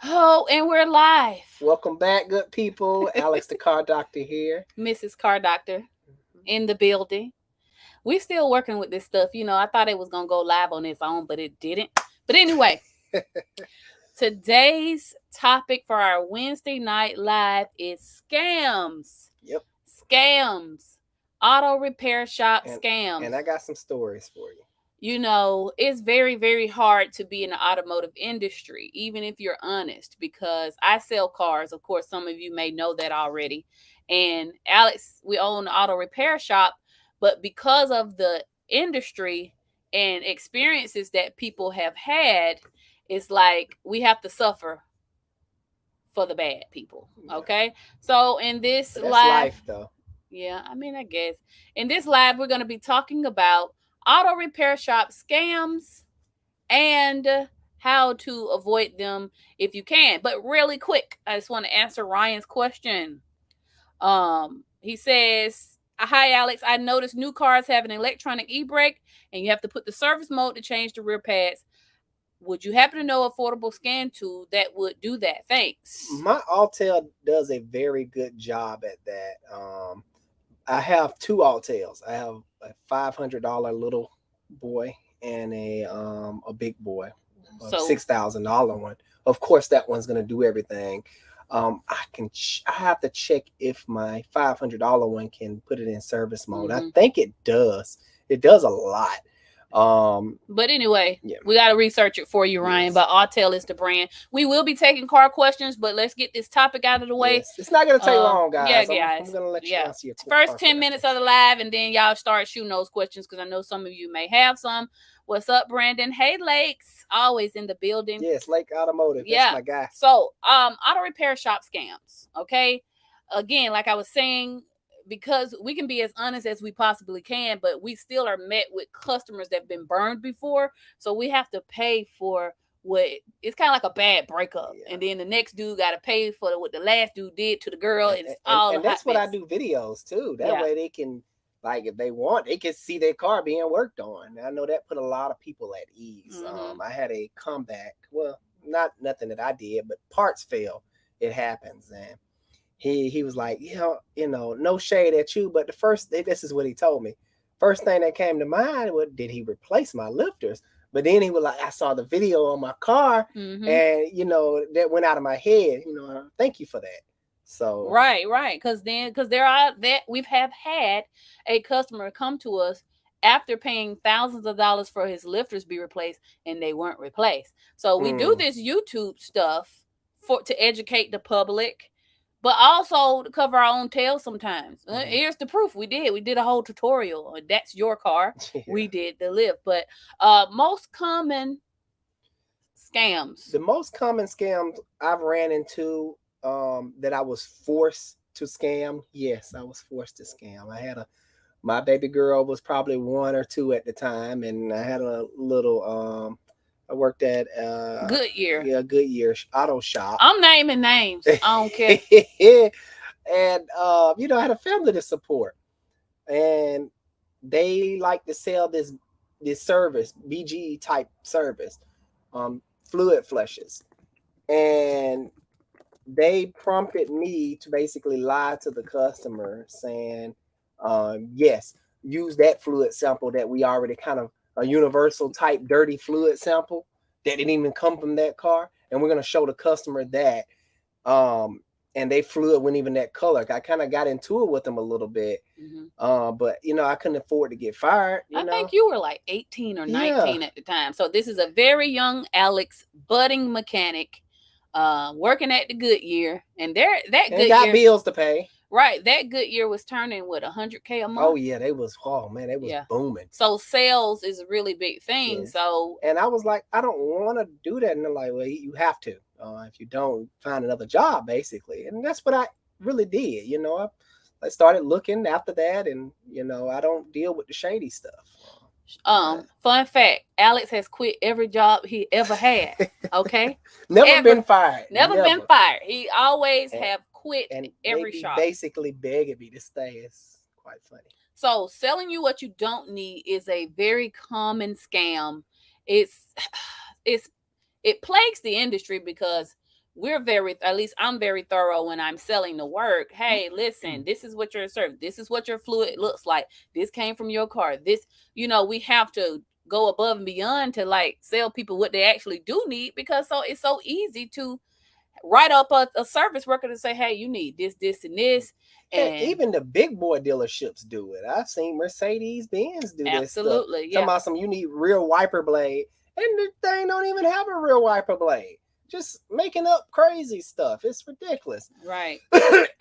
Oh, and we're live. Welcome back, good people. Alex, the car doctor here. Mrs. Car Doctor in the building. We still working with this stuff. I thought it was gonna go live on its own, but it didn't. But anyway, today's topic for our Wednesday night live is scams. Yep. Scams. Auto repair shop And, scams. and I got some stories for you. It's very, very hard to be in the automotive industry, even if you're honest, because I sell cars. Of course, some of you may know that already. And Alex, we own an auto repair shop, but because of the industry and experiences that people have had, it's like we have to suffer for the bad people. Yeah. Okay. So in this But that's live, life, though. yeah, I guess. In this live, we're going to be talking about auto repair shop scams and how to avoid them if you can. But really quick, I just want to answer Ryan's question. He says, "Hi Alex, I noticed new cars have an electronic e-brake and you have to put the service mode to change the rear pads. Would you happen to know affordable scan tool that would do that? Thanks." My Altel does a very good job at that. I have two Altels. I have a $500 little boy and a big boy, a So $6,000 one. Of course, that one's gonna do everything. I have to check if my $500 one can put it in service mode. I think it does. It does a lot. But anyway, Yeah. we got to research it for you, Ryan. Yes. But Autel is the brand. We will be taking car questions, but let's get this topic out of the way. Yes. It's not gonna take long, guys. Yeah, I'm guys. gonna let you answer your First car 10 minutes questions. of the live, and then y'all start shooting those questions because I know some of you may have some. What's up, Brandon? Hey, Lakes. Always in the building. Yes, Lake Automotive. Yeah. That's my guy. So, auto repair shop scams. Okay. Again, like I was saying, because we can be as honest as we possibly can, but we still are met with customers that have been burned before. So we have to pay for what it's kind of like a bad breakup. Yeah. And then the next dude got to pay for what the last dude did to the girl. And it's all And that's what I do videos too. That way they can, like, if they want, they can see their car being worked on. I know that put a lot of people at ease. I had a comeback. Well, not nothing that I did, but parts fail. It happens. And he was like, no shade at you, but this is what he told me. First thing that came to mind was, did he replace my lifters? But then he was like, I saw the video on my car, and that went out of my head. Thank you for that. So right, because we've had a customer come to us after paying thousands of dollars for his lifters be replaced, and they weren't replaced. So we do this YouTube stuff to educate the public, but also to cover our own tail sometimes. Here's the proof. We did a whole tutorial. That's your car. Yeah. We did the lift. But most common scams. The most common scams I've ran into that I was forced to scam. Yes, I was forced to scam. My baby girl was probably 1 or 2 at the time, and I had a little I worked at Goodyear. Yeah, Goodyear auto shop. I'm naming names. I don't care. And I had a family to support, and they like to sell this service, BG type service, fluid flushes, and they prompted me to basically lie to the customer, saying, yes, use that fluid sample that we already kind of a universal type dirty fluid sample that didn't even come from that car, and we're going to show the customer that and they fluid wasn't even that color. I kind of got into it with them a little bit, but I couldn't afford to get fired. I think you were like 18 or 19 at the time. So this is a very young Alex, budding mechanic, working at the Goodyear, and Goodyear got bills to pay. Right, that Goodyear was turning what, $100K a month. Oh yeah, they was booming. So sales is a really big thing. Yes. So, and I was like, I don't want to do that, and they're like, well, you have to. If you don't, find another job, basically. And that's what I really did. I started looking after that, and I don't deal with the shady stuff. Fun fact: Alex has quit every job he ever had. Okay, Never been fired. Never been fired. He always have quit every shop. Basically begging me to stay. It's quite funny. So selling you what you don't need is a very common scam. It plagues the industry because at least I'm very thorough when I'm selling the work. Hey, listen, this is what your service, this is what your fluid looks like. This came from your car. This, we have to go above and beyond to like sell people what they actually do need, because it's so easy to write up a service worker to say, hey, you need this, this, and this. And even the big boy dealerships do it. I've seen Mercedes-Benz do this stuff. Absolutely, yeah. Talking about some, you need real wiper blade, and the thing don't even have a real wiper blade. Just making up crazy stuff. It's ridiculous. Right.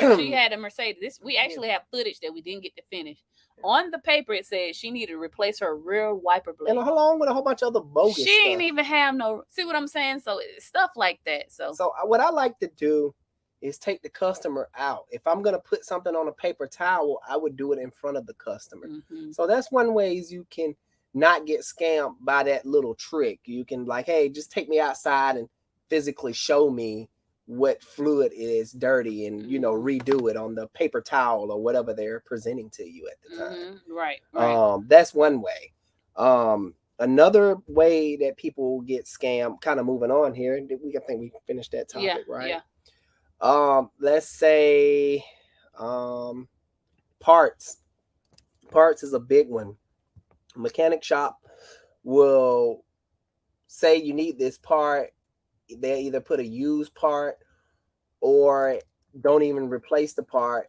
She had a Mercedes. We actually have footage that we didn't get to finish. On the paper, it said she needed to replace her rear wiper blade. And along with a whole bunch of other bogus stuff. She ain't even have no, see what I'm saying? So stuff like that. So what I like to do is take the customer out. If I'm going to put something on a paper towel, I would do it in front of the customer. Mm-hmm. So that's one way you can not get scammed by that little trick. You can like, hey, just take me outside and physically show me what fluid is dirty and, redo it on the paper towel or whatever they're presenting to you at the time. Mm-hmm. Right. That's one way. Another way that people get scammed, kind of moving on here. I think we finished that topic, right? Yeah. Let's say parts. Parts is a big one. A mechanic shop will say you need this part. They either put a used part or don't even replace the part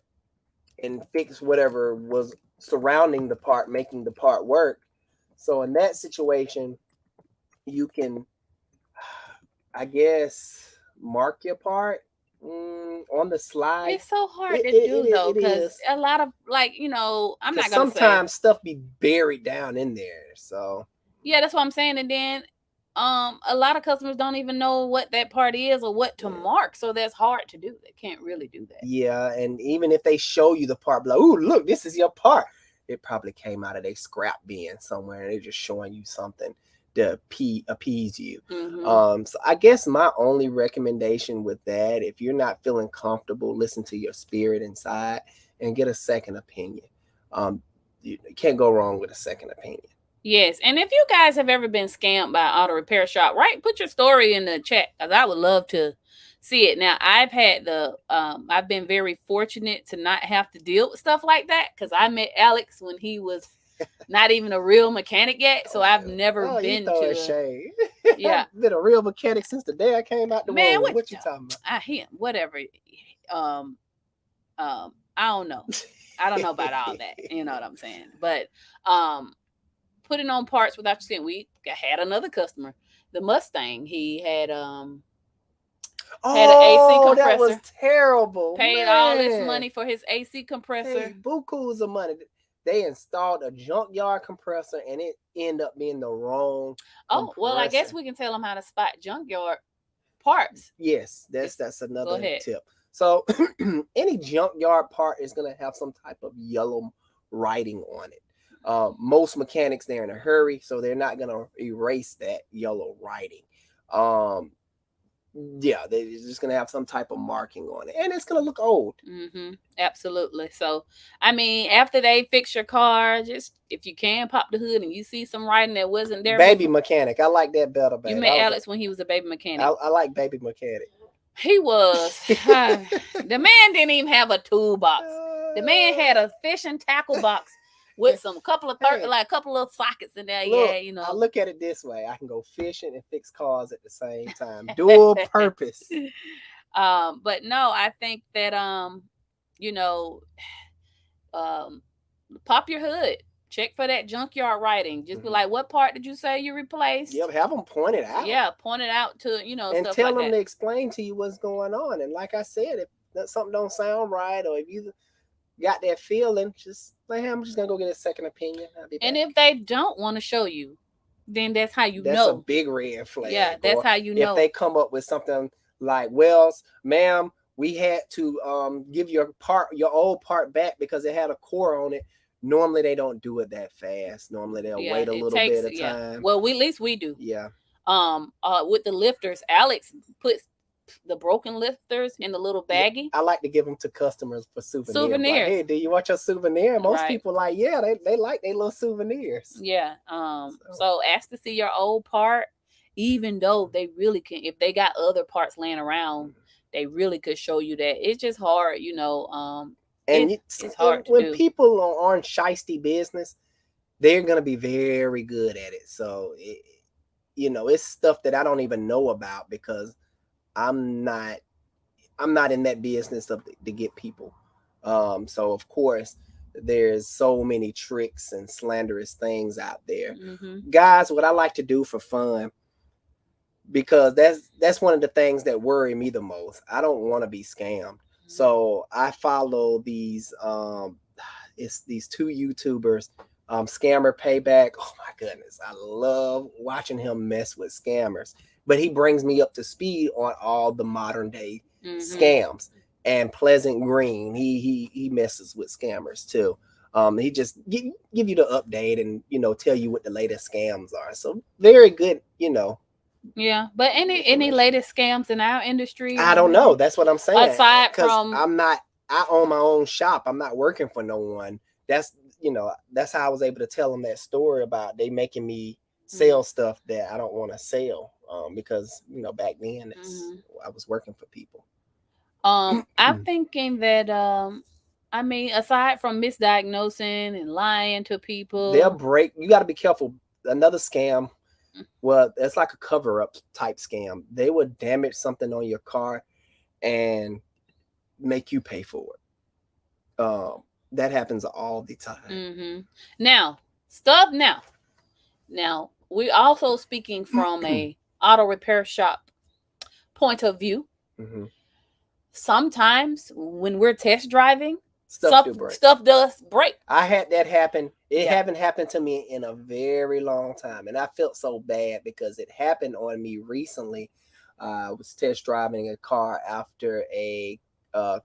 and fix whatever was surrounding the part, making the part work. So in that situation, you can, I guess, mark your part on the slide. It's so hard to do though, because a lot of I'm not gonna sometimes stuff be buried down in there. So yeah, that's what I'm saying. And then a lot of customers don't even know what that part is or what to mark, so that's hard to do. They can't really do that. Yeah, and even if they show you the part, like, oh, look, this is your part, it probably came out of a scrap bin somewhere, and they're just showing you something to appease you. Mm-hmm. So I guess my only recommendation with that, if you're not feeling comfortable, listen to your spirit inside and get a second opinion. You can't go wrong with a second opinion. Yes, and if you guys have ever been scammed by an auto repair shop, right, put your story in the chat, because I would love to see it. Now, I've been very fortunate to not have to deal with stuff like that, because I met Alex when he was not even a real mechanic yet, so I've never been to shade. Yeah, I've been a real mechanic since the day I came out the womb. What you talking about? Whatever. I don't know. I don't know about all that. You know what I'm saying? But putting on parts without you seeing. We had another customer, the Mustang. He had an AC compressor. That was terrible. Paid all this money for his AC compressor. Hey, bukus of money. They installed a junkyard compressor, and it ended up being the wrong. Oh, well, I guess we can tell them how to spot junkyard parts. Yes, that's another tip. So any junkyard part is going to have some type of yellow writing on it. Most mechanics, they're in a hurry, so they're not going to erase that yellow writing. Yeah, they're just going to have some type of marking on it, and it's going to look old. Mm-hmm. Absolutely. So, I mean, after they fix your car, just if you can, pop the hood and you see some writing that wasn't there. Baby mechanic. I like that better. You met Alex when he was a baby mechanic. I like baby mechanic. He was. The man didn't even have a toolbox. The man had a fishing tackle box with a couple of sockets in there. Look, I look at it this way: I can go fishing and fix cars at the same time, dual purpose. But no, I think that pop your hood, check for that junkyard writing. Just be like, what part did you say you replaced? Yep, have them point it out. Yeah, point it out to and stuff tell like them that. to explain to you what's going on. And like I said, if something don't sound right, or if you got that feeling, just like, hey, I'm just gonna go get a second opinion. I'll be back. And if they don't want to show you, then that's how you know. That's a big red flag. Yeah, that's how you know. If they come up with something like, well, ma'am, we had to give your old part back because it had a core on it. Normally they don't do it that fast. Normally they'll wait a little bit of time. Well, at least we do. Yeah. With the lifters, Alex puts the broken lifters in the little baggie. I like to give them to customers for souvenirs. Like, hey, do you want your souvenir? Most people like, yeah, they like their little souvenirs. Yeah. So ask to see your old part. even though they really can, if they got other parts laying around, they really could show you that. It's just hard, And it's hard to when do. people are on shiesty business, they're gonna be very good at it. So it's stuff that I don't even know about because I'm not in that business to get people. So of course there's so many tricks and slanderous things out there. Guys, what I like to do for fun, because that's one of the things that worry me the most. I don't want to be scammed. So I follow these it's these two YouTubers, Scammer Payback. Oh my goodness, I love watching him mess with scammers. But he brings me up to speed on all the modern day scams. And Pleasant Green, he messes with scammers too. He just give you the update and tell you what the latest scams are. So very good, Yeah, but any latest scams in our industry? I don't know. That's what I'm saying. Aside from, I own my own shop. I'm not working for no one. That's that's how I was able to tell them that story about they making me sell stuff that I don't want to sell. Because back then I was working for people. I'm thinking that I mean, aside from misdiagnosing and lying to people, they'll break. You got to be careful. Another scam. Well, it's like a cover-up type scam. They would damage something on your car and make you pay for it. That happens all the time. Now, we're also speaking from a auto repair shop point of view. Sometimes when we're test driving, stuff does break. I had that happen. It haven't happened to me in a very long time, and I felt so bad because it happened on me recently. I was test driving a car after a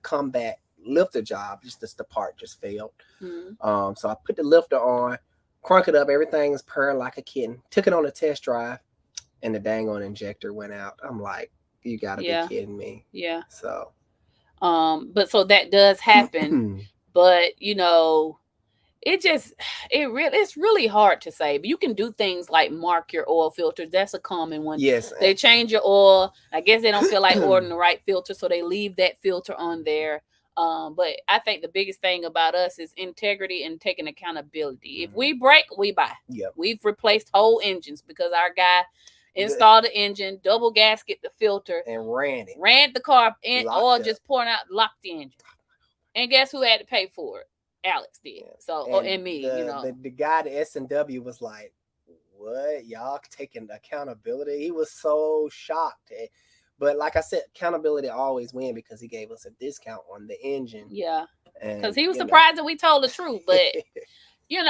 combat lifter job. Just the part just failed. So I put the lifter on, crunk it up, everything's purring like a kitten. Took it on a test drive, and the dang on injector went out. I'm like, you gotta be kidding me. Yeah. So but so that does happen. But it's really hard to say. But you can do things like mark your oil filters. That's a common one. Yes. They change your oil. I guess they don't feel like ordering the right filter, so they leave that filter on there. But I think the biggest thing about us is integrity and taking accountability. If we break, we buy. Yep. We've replaced whole engines because our guy installed the engine, double gasket the filter, and ran the car, and oil just pouring out, locked the engine. And guess who had to pay for it? Alex did. So and me, the guy, the S&W, was like, "What? Y'all taking accountability?" He was so shocked. But like I said, accountability always win because he gave us a discount on the engine. Yeah, because he was surprised that we told the truth. But we're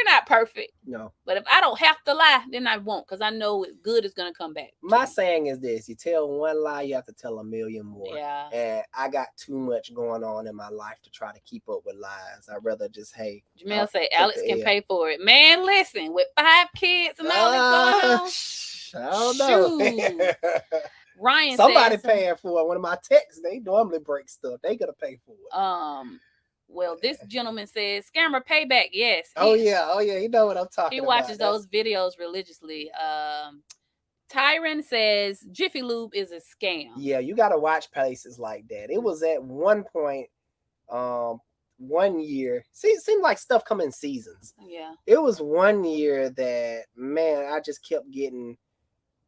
not perfect. No. But if I don't have to lie, then I won't, because I know good is going to come back. My saying is this: you tell one lie, you have to tell a million more. Yeah. And I got too much going on in my life to try to keep up with lies. I'd rather just, hey. Jamel say Alex can pay for it. Man, listen, with 5 kids and all this going on. I don't know. Ryan somebody paying for it. One of my texts, they normally break stuff. They gotta pay for it. Well, this gentleman says Scammer Payback. Yes. Oh yeah. You know what I'm talking about. He watches those videos religiously. Tyron says Jiffy Lube is a scam. Yeah, you gotta watch places like that. It was at one point, 1 year. See, it seemed like stuff come in seasons. Yeah. It was 1 year that, man, I just kept getting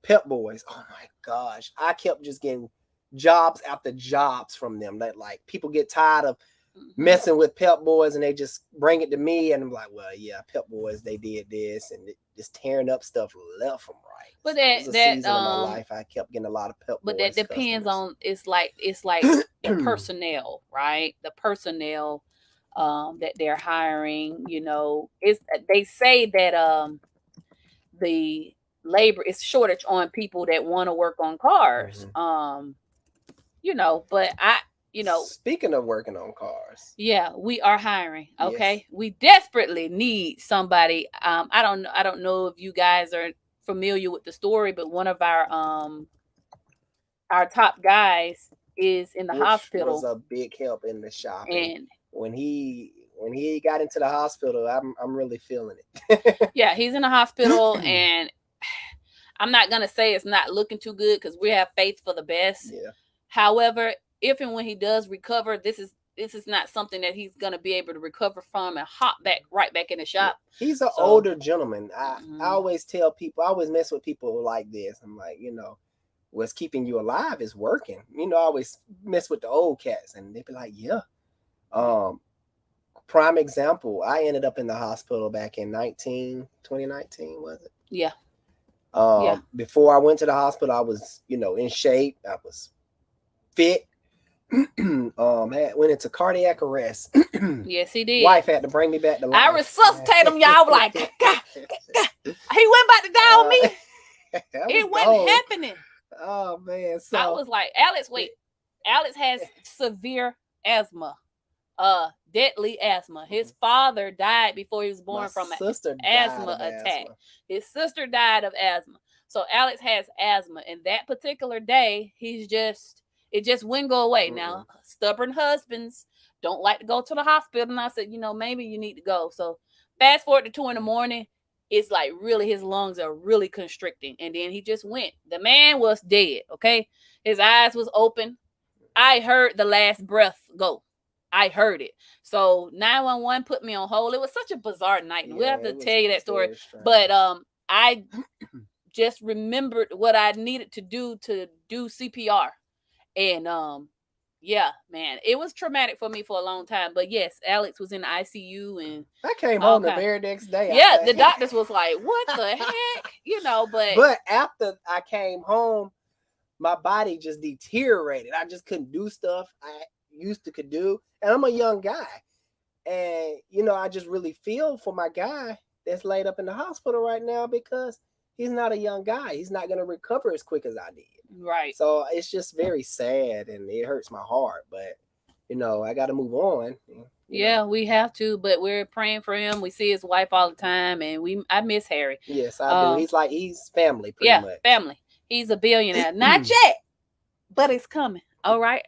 Pep Boys. Oh my gosh. I kept just getting jobs after jobs from them. That, like, people get tired of messing with Pep Boys and they just bring it to me, and I'm like, well, yeah, Pep Boys, they did this, and just tearing up stuff left from right. But that season of my life, I kept getting a lot of Pep Boys. But that depends on, it's like the personnel, right? The personnel that they're hiring, they say that the labor is shortage on people that want to work on cars. But speaking of working on cars, yeah, we are hiring. Okay. Yes. We desperately need somebody. I don't know if you guys are familiar with the story, but one of our top guys is in the hospital. Was a big help in the shop. And when he got into the hospital, I'm really feeling it. Yeah, he's in the hospital, and I'm not going to say it's not looking too good because we have faith for the best. Yeah. However, if and when he does recover, this is not something that he's going to be able to recover from and hop back right back in the shop. He's an older gentleman. I always tell people, I always mess with people like this. I'm like, what's keeping you alive is working. I always mess with the old cats, and they be like, yeah. Prime example, I ended up in the hospital back in 2019, was it? Yeah. Before I went to the hospital, I was, in shape. I was fit. Went into cardiac arrest. Yes, he did. Wife had to bring me back to life. I resuscitate him, y'all. Like, God, he went about to die on me. It wasn't happening. Oh man! So I was like, Alex, wait. Alex has severe asthma, deadly asthma. His father died before he was born from an asthma attack. His sister died of asthma. So Alex has asthma, and that particular day, it just wouldn't go away. Now, stubborn husbands don't like to go to the hospital, and I said, maybe you need to go. So fast forward to 2 a.m, it's like really his lungs are really constricting, and then he just went. The man was dead. Okay, his eyes was open. I heard the last breath go. I heard it. So 911 put me on hold. It was such a bizarre night, and we'll have to tell you that story. But I just remembered what I needed to do CPR, and yeah, man, it was traumatic for me for a long time. But yes, Alex was in the ICU, and I came home the very next day. Yeah, the doctors was like, "What the heck?" But after I came home, my body just deteriorated. I just couldn't do stuff I used to could do, and I'm a young guy, and I just really feel for my guy that's laid up in the hospital right now because he's not a young guy. He's not going to recover as quick as I did. Right. So it's just very sad, and it hurts my heart, but I got to move on. Yeah, we have to, but we're praying for him. We see his wife all the time, and I miss Harry. Yes, I do. He's family, pretty much. Family. He's a billionaire. Not yet, but it's coming. All right.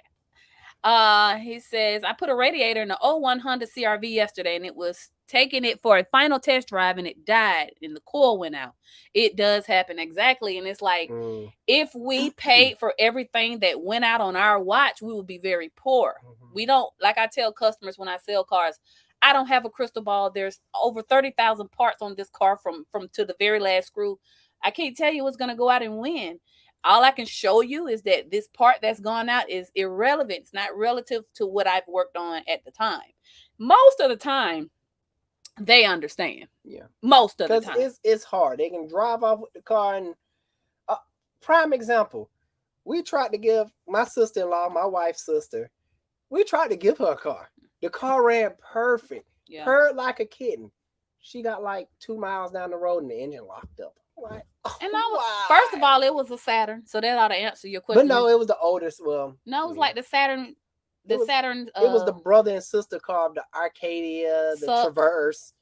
He says, I put a radiator in the 01 Honda CRV yesterday, and it was taking it for a final test drive, and it died, and the coil went out. It does happen, exactly. And it's like, if we paid for everything that went out on our watch, we would be very poor. We don't, like I tell customers when I sell cars, I don't have a crystal ball. There's over 30,000 parts on this car from to the very last screw. I can't tell you what's going to go out and when. All I can show you is that this part that's gone out is irrelevant. It's not relative to what I've worked on at the time. Most of the time, they understand. Yeah. Most of the time. Because it's hard. They can drive off with the car. And prime example, we tried to give my sister-in-law, my wife's sister, we tried to give her a car. The car ran perfect. Yeah. Purred like a kitten. She got like 2 miles down the road and the engine locked up. Like, and first of all, it was a Saturn, so that ought to answer your question. But no, it was the oldest. Well, no, it was like the Saturn. Saturn. It was the brother and sister car of the Arcadia, the Traverse,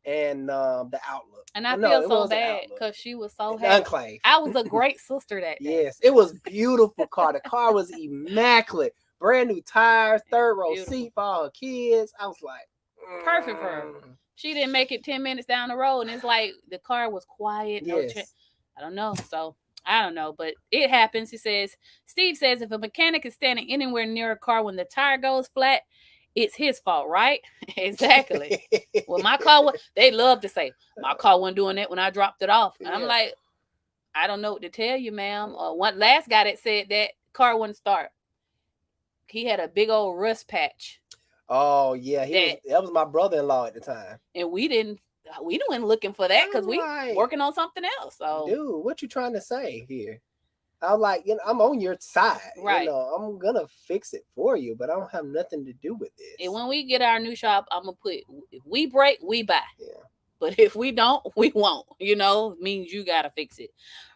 and the Outlook. And I feel so bad because she was so happy. Enclave. I was a great sister that day. Yes, it was beautiful car. The car was immaculate, brand new tires, third row seat for all her kids. I was like, perfect for her. She didn't make it 10 minutes down the road, and it's like the car was quiet. Yes. I don't know. So I don't know, but it happens. He says, Steve says, if a mechanic is standing anywhere near a car when the tire goes flat, it's his fault, right? Exactly. Well, my car, they love to say, my car wasn't doing that when I dropped it off. And I'm like, I don't know what to tell you, ma'am. One last guy that said that car wouldn't start. He had a big old rust patch. Oh yeah, that was my brother-in-law at the time, and we went looking for that because we working on something else. So, dude, what you trying to say here? I'm like, I'm on your side, right? I'm gonna fix it for you, but I don't have nothing to do with this. And when we get our new shop, I'm gonna put, if we break, we buy. Yeah. But if we don't, we won't. Means you gotta fix it.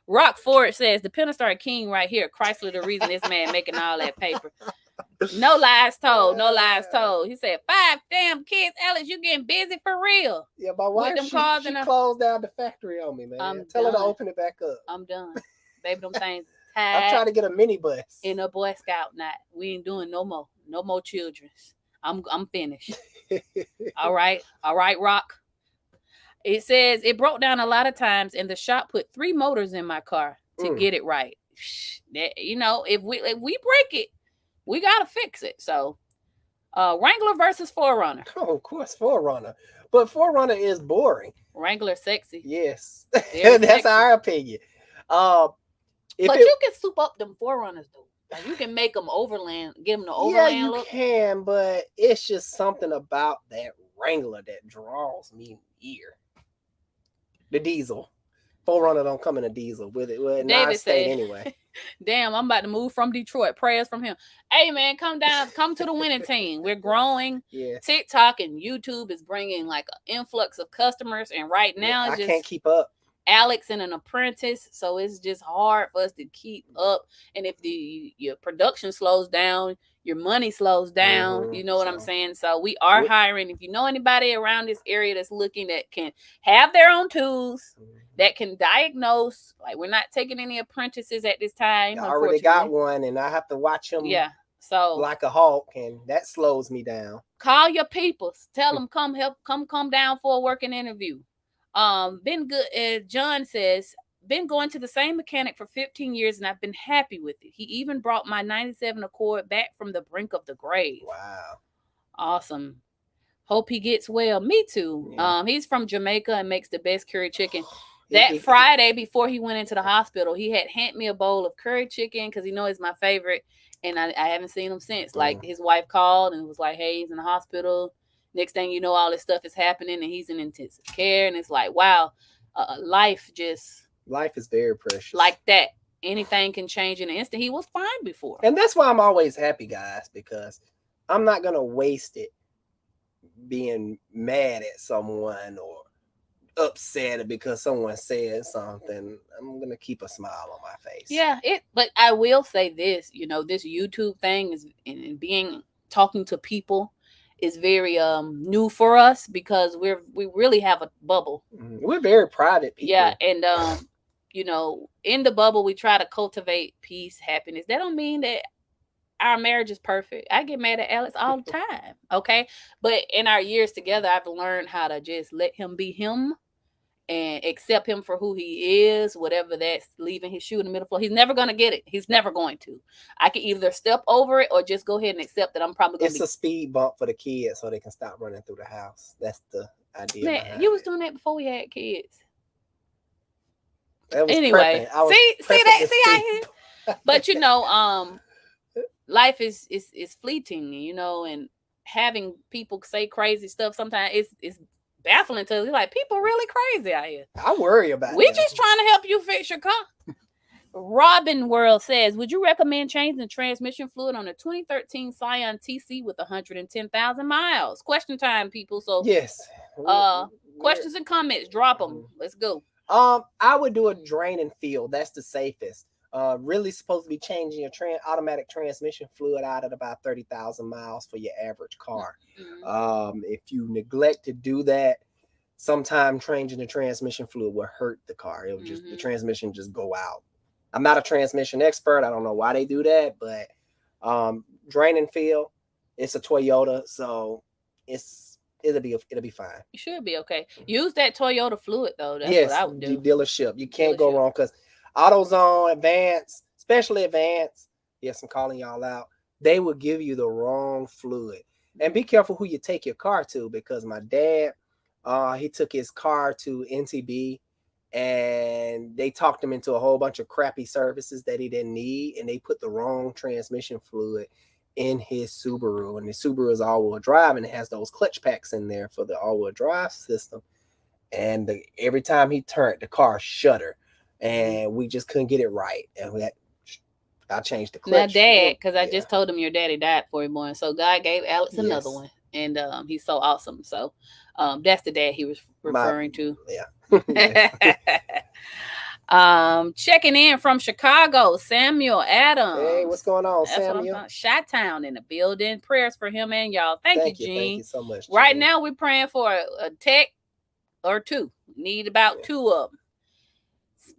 Rock Ford says the Pentastar King right here. Chrysler, the reason this man making all that paper. No lies told. No lies told. He said, 5 damn kids. Alex, you getting busy for real. Yeah, my wife, she closed down the factory on me, man. Tell her to open it back up. I'm done. Baby, them things tied. I'm trying to get a minibus. In a Boy Scout night. We ain't doing no more. No more children's. I'm finished. All right, Rock. It says it broke down a lot of times, and the shop put 3 motors in my car to get it right. That, if we break it, we gotta fix it. So, Wrangler versus 4Runner. Oh, of course, 4Runner. But 4Runner is boring. Wrangler sexy. Yes, Very that's sexy. our opinion. But you can soup up them 4Runners though. Like, you can make them overland, give them the overland you look. can, but it's just something about that Wrangler that draws me near. The diesel. 4Runner don't come in a diesel with it. Well, David said said, anyway. Damn, I'm about to move from Detroit. Prayers from him. Hey, man, come to the winning team. We're growing. Yeah. TikTok and YouTube is bringing like an influx of customers. And right now, I can't keep up. Alex and an apprentice, so it's just hard for us to keep up. And if your production slows down, your money slows down. You know what I'm saying? So we are hiring. If you know anybody around this area that's looking, that can have their own tools, that can diagnose. Like, we're not taking any apprentices at this time. I already got one, and I have to watch him. Yeah. So like a hawk, and that slows me down. Call your peoples. Tell them come down for a working interview. Been good. John says, been going to the same mechanic for 15 years and I've been happy with it. He even brought my 97 Accord back from the brink of the grave. Wow. Awesome. Hope he gets well. Me too. Yeah. He's from Jamaica and makes the best curry chicken. That Friday before he went into the hospital, he had handed me a bowl of curry chicken because he knows it's my favorite. And I haven't seen him since. Like, his wife called and was like, hey, he's in the hospital. Next thing you know, all this stuff is happening and he's in intensive care. And it's like, wow, life is very precious. Like that. Anything can change in an instant. He was fine before. And that's why I'm always happy, guys, because I'm not going to waste it being mad at someone or upset because someone said something. I'm going to keep a smile on my face. Yeah, but I will say this, this YouTube thing is, and talking to people is very new for us because we really have a bubble. We're very private people. Yeah, and in the bubble we try to cultivate peace, happiness. That don't mean that our marriage is perfect. I get mad at Alex all the time, okay? But in our years together, I've learned how to just let him be him and accept him for who he is, whatever that's leaving his shoe in the middle floor. He's never going to get it. He's never going to. I can either step over it or just go ahead and accept that I'm probably going to It's a speed bump for the kids so they can stop running through the house. That's the idea. Man, you was doing that before we had kids. Anyway, but life is fleeting, and having people say crazy stuff sometimes it's baffling to us. Like, people really crazy out here. I worry about We just trying to help you fix your car. Robin World says, would you recommend changing the transmission fluid on a 2013 Scion TC with 110,000 miles? Question time, people. So yes. Questions and comments, drop them. Let's go. I would do a drain and fill. That's the safest. Really supposed to be changing your automatic transmission fluid out at about 30,000 miles for your average car. If you neglect to do that, sometime changing the transmission fluid will hurt the car. It will just the transmission just go out. I'm not a transmission expert. I don't know why they do that, but drain and fill. It's a Toyota, so it'll be fine. You should be okay. Use that Toyota fluid though. That's what I would do. Dealership. You can't go wrong because AutoZone, Advance, especially Advance, yes, I'm calling y'all out, they will give you the wrong fluid. And be careful who you take your car to, because my dad, he took his car to NTB and they talked him into a whole bunch of crappy services that he didn't need, and they put the wrong transmission fluid in his Subaru. And the Subaru is all-wheel drive and it has those clutch packs in there for the all-wheel drive system. And every time he turned, the car shuddered. And we just couldn't get it right. And I changed the clutch. Now, Dad, because I just told him your daddy died for you, boy. So God gave Alex another one. And he's so awesome. So that's the dad he was referring to. Yeah. Checking in from Chicago, Samuel Adams. Hey, what's going on, Samuel? Chi-Town in the building. Prayers for him and y'all. Thank you, Gene. Thank you so much, Gene. Right now, we're praying for a tech or two. Need about 2 of them.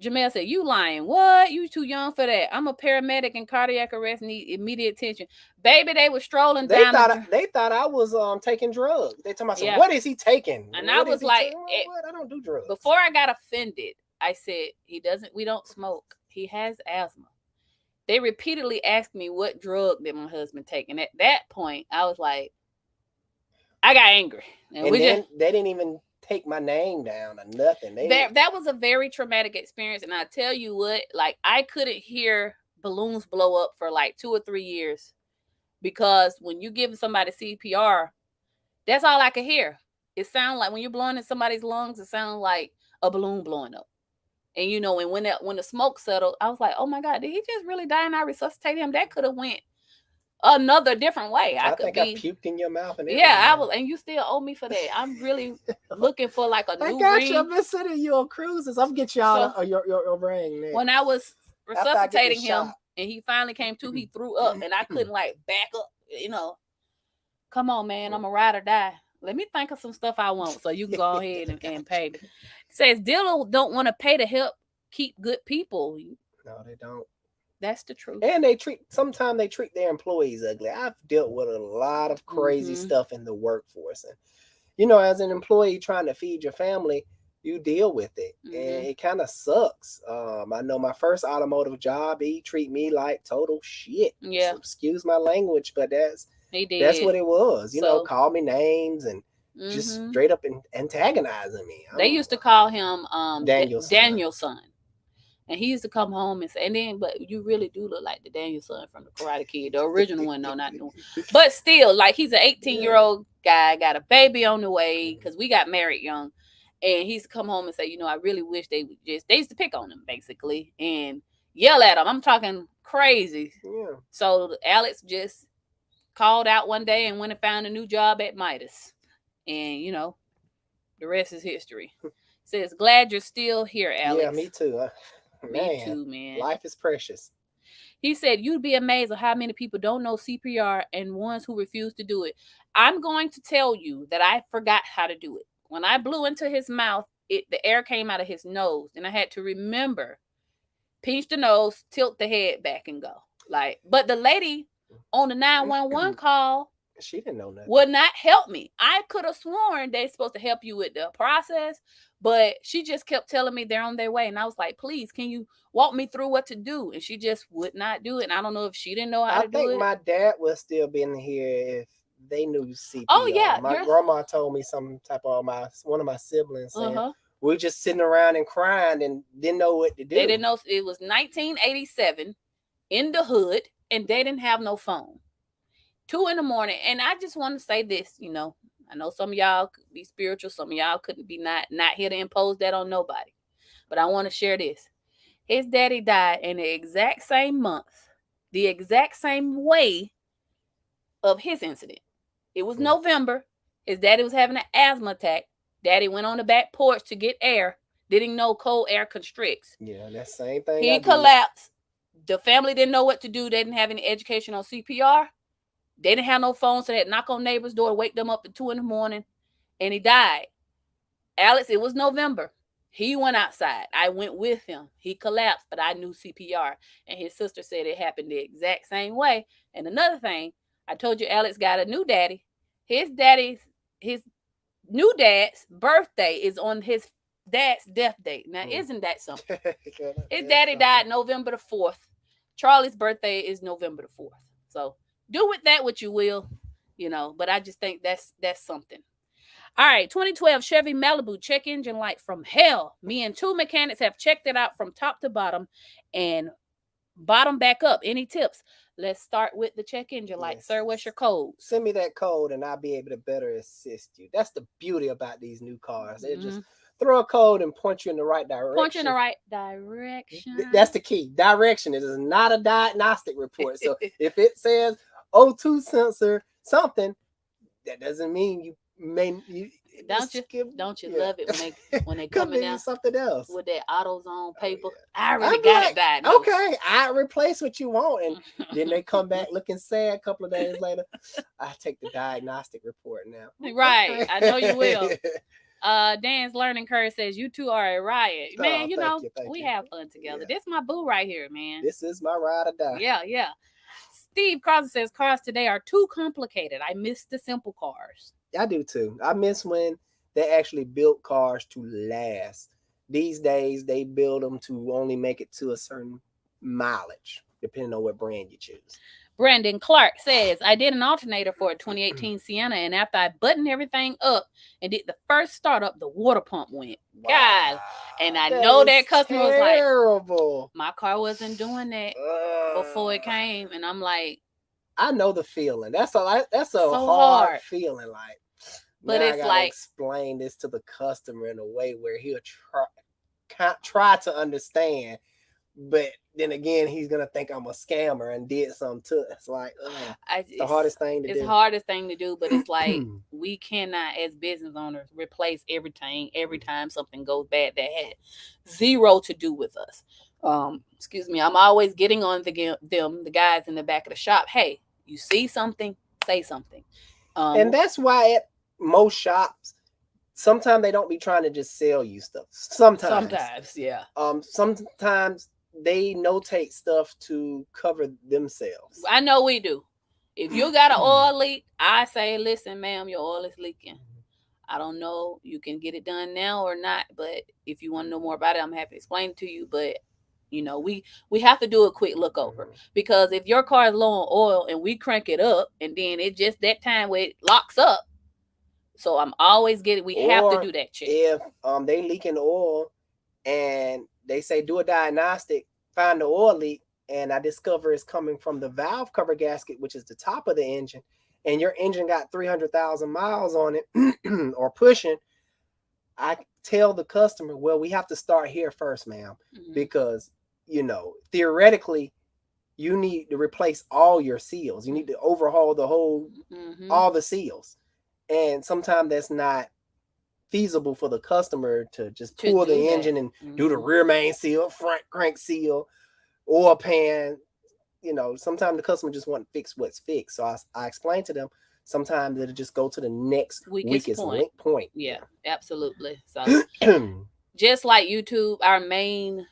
Jamel said, "You lying? What? You too young for that? I'm a paramedic in cardiac arrest, need immediate attention." Baby, they were strolling They down. thought I was taking drugs. They told me, Yeah. "What is he taking?" And what I was like, "What? I don't do drugs." Before I got offended, I said, we don't smoke. He has asthma. They repeatedly asked me what drug did my husband take. And at that point, I was like, I got angry. And then they didn't even take my name down or nothing. That was a very traumatic experience. And I tell you what, like, I couldn't hear balloons blow up for like 2 or 3 years, because when you give somebody CPR, that's all I could hear. It sounds like when you're blowing in somebody's lungs, it sounds like a balloon blowing up. And you know, and when the smoke settled, I was like, oh my God, did he just really die and I resuscitated him? That could have went another different way. I think I puked in your mouth and everything. Yeah, I was, and you still owe me for that. I'm really looking for like a new ring. I've been sending you on cruises. I'm getting y'all your ring. Next. When I was resuscitating him and he finally came to, he threw up and I couldn't like back up. You know, come on, man, I'm a ride or die. Let me think of some stuff I want so you can go ahead and pay me. It says dealer don't want to pay to help keep good people. No, they don't. That's the truth. And sometimes they treat their employees ugly. I've dealt with a lot of crazy stuff in the workforce. And, you know, as an employee trying to feed your family, you deal with it. And it kind of sucks. I know my first automotive job, he treat me like total shit. Yeah. So excuse my language, but that's what it was. You know, call me names and just straight up antagonizing me. They used to call him Daniel's son. And he used to come home and say, but you really do look like the Daniel son from the Karate Kid, the original one, no, not new. But still, like, he's an 18-year-old guy, got a baby on the way, because we got married young. And he used to come home and say, you know, I really wish they used to pick on him, basically, and yell at him. I'm talking crazy. Yeah. So Alex just called out one day and went and found a new job at Midas. And, you know, the rest is history. Says, glad you're still here, Alex. Yeah, me too. Me too, man. Life is precious. He said, you'd be amazed at how many people don't know CPR and ones who refuse to do it. I'm going to tell you that I forgot how to do it. When I blew into his mouth, the air came out of his nose, and I had to remember, pinch the nose, tilt the head back, and go. Like, but the lady on the 911 call, she didn't know nothing. Would not help me. I could have sworn they're supposed to help you with the process, but she just kept telling me they're on their way. And I was like, please, can you walk me through what to do? And she just would not do it. And I don't know if she didn't know how to do it. I think my dad would still be in here if they knew CPR. Oh, yeah. My grandma told me some type of one of my siblings saying, we were just sitting around and crying and didn't know what to do. They didn't know. It was 1987 in the hood, and they didn't have no phone. 2 a.m. And I just want to say this, you know, I know some of y'all could be spiritual. Some of y'all couldn't be not here to impose that on nobody. But I want to share this. His daddy died in the exact same month, the exact same way of his incident. It was November. His daddy was having an asthma attack. Daddy went on the back porch to get air. Didn't know cold air constricts. Yeah, that same thing. He collapsed. The family didn't know what to do. They didn't have any education on CPR. They didn't have no phone, so they had to knock on neighbor's door to wake them up at 2 a.m. And he died. Alex, it was November. He went outside. I went with him. He collapsed, but I knew CPR. And his sister said it happened the exact same way. And another thing, I told you Alex got a new daddy. His new dad's birthday is on his dad's death date. Now, isn't that something? His daddy died November the 4th. Charlie's birthday is November the 4th. So do with that what you will, you know, but I just think that's something. All right, 2012 Chevy Malibu check engine light from hell. Me and 2 mechanics have checked it out from top to bottom and bottom back up. Any tips? Let's start with the check engine light. Yes. Sir, what's your code? Send me that code and I'll be able to better assist you. That's the beauty about these new cars. They just throw a code and point you in the right direction. Point you in the right direction. That's the key. Direction. It is not a diagnostic report. So if it says O2 sensor something, that doesn't mean you don't you love it when they coming down something else with that AutoZone paper? I already got it back. Okay, I replace what you want, and then they come back looking sad a couple of days later. I take the diagnostic report now. Right, I know you will. Dan's learning curve says you two are a riot. Man, you know, thank we you. have fun together. Yeah. This my boo right here, man. This is my ride or die. Yeah. Steve Crosby says cars today are too complicated. I miss the simple cars. I do too. I miss when they actually built cars to last. These days, they build them to only make it to a certain mileage, depending on what brand you choose. Brandon Clark says, I did an alternator for a 2018 Sienna, and after I buttoned everything up and did the first startup, the water pump went. Wow. Guys, and I know that customer was like, terrible. My car wasn't doing that before it came, and I'm like, I know the feeling. That's a so hard feeling. Like, but now it's I gotta like explain this to the customer in a way where he'll try to understand, but then again, he's gonna think I'm a scammer and did something to it. It's like the hardest thing to do. It's the hardest thing to do, but it's like we cannot, as business owners, replace everything every time something goes bad that had zero to do with us. Excuse me. I'm always getting on the guys in the back of the shop. Hey, you see something, say something. And that's why at most shops, sometimes they don't be trying to just sell you stuff. Sometimes, yeah. Sometimes they notate stuff to cover themselves. I know we do. If you got an oil leak, I say, listen, ma'am, your oil is leaking. I don't know, you can get it done now or not, but if you want to know more about it, I'm happy to explain it to you. But you know, we have to do a quick look over, because if your car is low on oil and we crank it up and then it just that time where it locks up. So I'm always have to do that check. If they leaking oil and they say do a diagnostic, find the oil leak, and I discover it's coming from the valve cover gasket, which is the top of the engine, and your engine got 300,000 miles on it or pushing, I tell the customer, well, we have to start here first, ma'am, because, you know, theoretically, you need to replace all your seals. You need to overhaul the whole, all the seals. And sometimes that's not feasible for the customer to just pull the engine and do the rear main seal, front crank seal, oil pan. You know, sometimes the customer just want to fix what's fixed. So I explain to them, sometimes it'll just go to the next weakest point. Yeah, absolutely. So just like YouTube, our main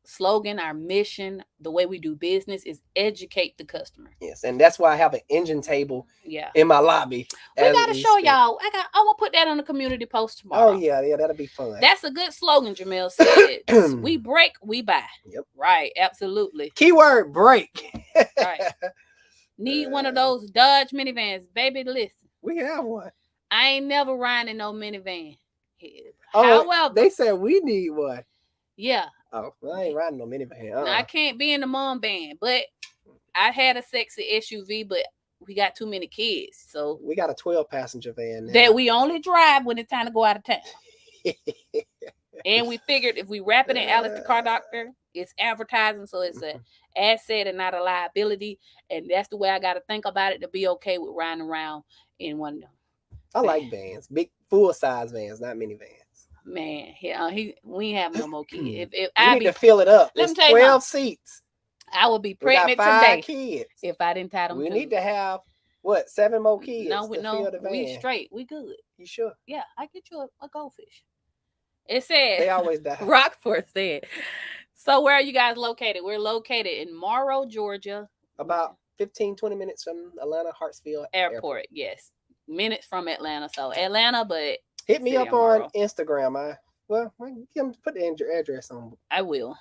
slogan, our mission, the way we do business is educate the customer. Yes, and that's why I have an engine table in my lobby. We gotta show y'all. I want to put that on the community post tomorrow. Oh yeah, that'll be fun. That's a good slogan, Jamel said. We break, we buy. Yep. Right, absolutely. Keyword break. Right. Need one of those Dodge minivans, baby. Listen, we have one. I ain't never riding no minivan. However, they said we need one. Yeah. Oh, well, I ain't riding no minivan. I can't be in the mom van, but I had a sexy SUV, but we got too many kids, so we got a 12-passenger van now that we only drive when it's time to go out of town. And we figured if we wrap it in Alice the Car Doctor, it's advertising, so it's an asset and not a liability. And that's the way I got to think about it to be okay with riding around in one of them. I like vans, big full-size vans, not minivans. Man, we ain't have no more kids. If I need to fill it up. There's 12 seats. I would be pregnant today kids. if I didn't tie them. We need to have 7 more kids. No, we straight. We good. You sure? Yeah, I get you a goldfish. It said they always die. Rockford said. So where are you guys located? We're located in Morrow, Georgia. About 15-20 minutes from Atlanta Hartsfield Airport. Yes, minutes from Atlanta. So Atlanta, but hit me up on Instagram. I can put the address on. I will.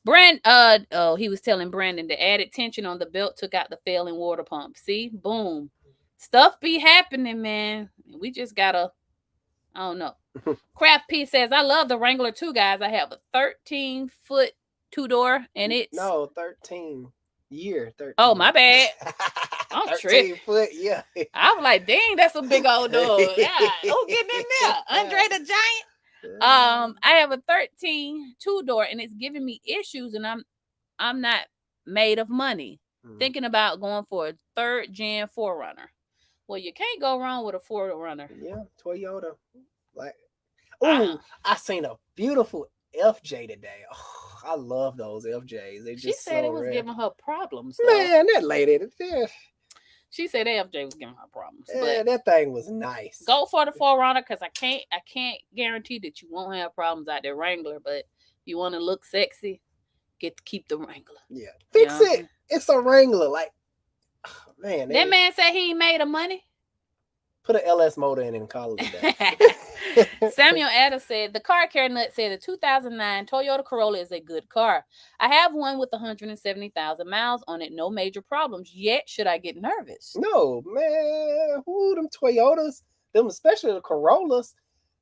He was telling Brandon the added tension on the belt took out the failing water pump. See, boom, stuff be happening, man. We just gotta, I don't know. Craft P says, I love the Wrangler too, guys. I have a 13-foot 2-door, and it's 13 year. 13. Oh, my bad. I'm 13 tripping. foot, yeah. I was like, dang, that's a big old dog. Yeah, who getting in there? Andre the Giant. I have a 13 2-door, and it's giving me issues, and I'm not made of money. Thinking about going for a 3rd gen 4Runner. Well, you can't go wrong with a 4Runner. Yeah, Toyota. Like, I seen a beautiful FJ today. Oh, I love those FJs. They just she said it was giving her problems. Though. Man, that lady. She said AFJ was giving her problems. Yeah, But that thing was nice. go for the 4Runner because I can't guarantee that you won't have problems out there Wrangler. But if you want to look sexy, get to keep the Wrangler. Yeah, fix You know? it. It's a Wrangler. Like, man, That man said he ain't made the money. put an LS motor in and call it a day. Samuel Adams said, the car care nut said the 2009 Toyota Corolla is a good car. I have one with 170,000 miles on it, no major problems. Yet, should I get nervous? No, man. Who them Toyotas, them especially the Corollas,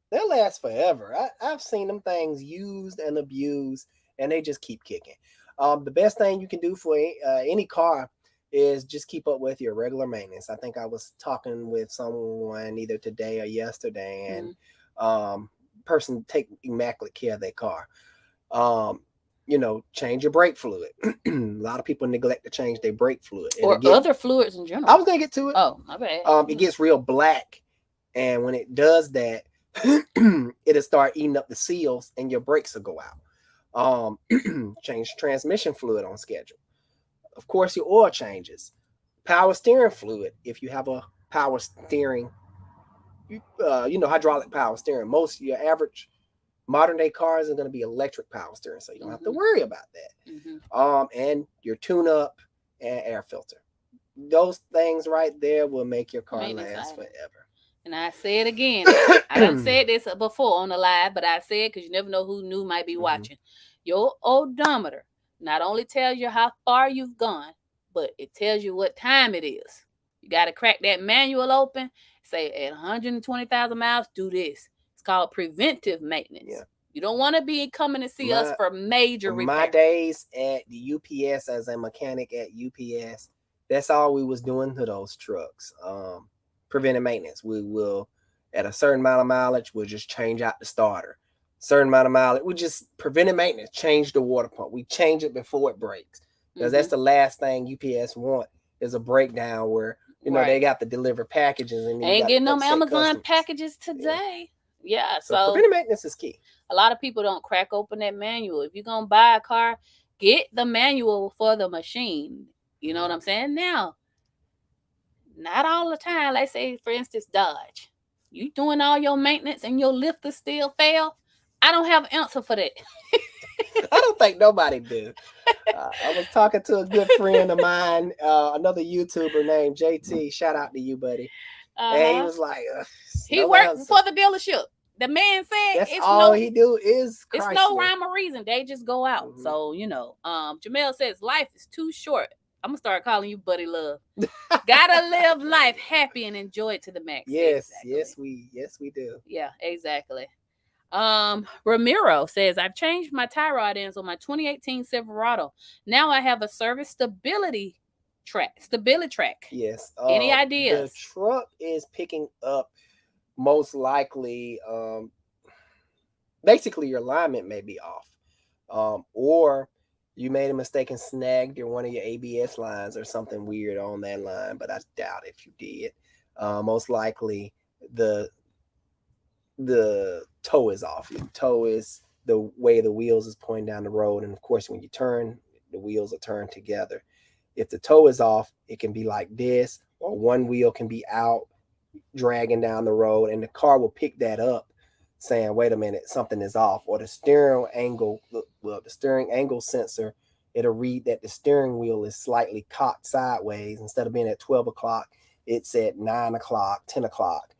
they'll last forever. I've seen them things used and abused, and they just keep kicking. The best thing you can do for any car is just keep up with your regular maintenance. I think I was talking with someone either today or yesterday, and person take immaculate care of their car. Change your brake fluid. A lot of people neglect to change their brake fluid. Or other fluids in general. I was gonna get to it. Oh, my bad. It gets real black, and when it does that, it'll start eating up the seals, and your brakes will go out. Change transmission fluid on schedule. Of course, your oil changes. Power steering fluid. If you have a power steering, hydraulic power steering. Most of your average modern day cars are going to be electric power steering, so you don't have to worry about that. And your tune up and air filter. Those things right there will make your car last forever. And I say it again. I done said this before on the live, but I say it because you never know who new might be watching. Your odometer not only tells you how far you've gone, but it tells you what time it is. You got to crack that manual open. Say at 120,000 miles, do this. It's called preventive maintenance. Yeah. You don't want to be coming to see us for major repair. My days at the UPS as a mechanic at UPS, that's all we was doing to those trucks. Preventive maintenance. We will, at a certain amount of mileage, we'll just change out the starter. Certain amount of mileage, we just preventive maintenance, change the water pump. We change it before it breaks. Because that's the last thing UPS want is a breakdown where, they got to deliver packages. And ain't getting them Amazon packages today. Yeah, so preventive maintenance is key. A lot of people don't crack open that manual. If you're going to buy a car, get the manual for the machine. You know what I'm saying? Now, not all the time. Let's say, for instance, Dodge. You doing all your maintenance and your lifter still fail? I don't have an answer for that. I don't think nobody do. I was talking to a good friend of mine, another YouTuber named JT. Shout out to you, buddy. And he was like, he worked for the dealership. The man said that's all he do is Chrysler. It's no rhyme or reason. They just go out. So, Jamel says life is too short. I'm gonna start calling you Buddy Love. Gotta live life happy and enjoy it to the max. Yes, exactly. yes, we do. Yeah, exactly. Ramiro says, I've changed my tie rod ends on my 2018 Silverado. Now I have a service stability track. Yes. Any ideas? The truck is picking up most likely, basically your alignment may be off, or you made a mistake and snagged one of your ABS lines or something weird on that line, but I doubt if you did. Most likely the toe is off. The toe is the way the wheels is pointing down the road, and of course when you turn, the wheels are turned together. If the toe is off, it can be like this, or one wheel can be out dragging down the road, and the car will pick that up saying, wait a minute, something is off. Or the steering angle sensor, it'll read that the steering wheel is slightly cocked sideways. Instead of being at 12 o'clock, it's at 9 o'clock, 10 o'clock.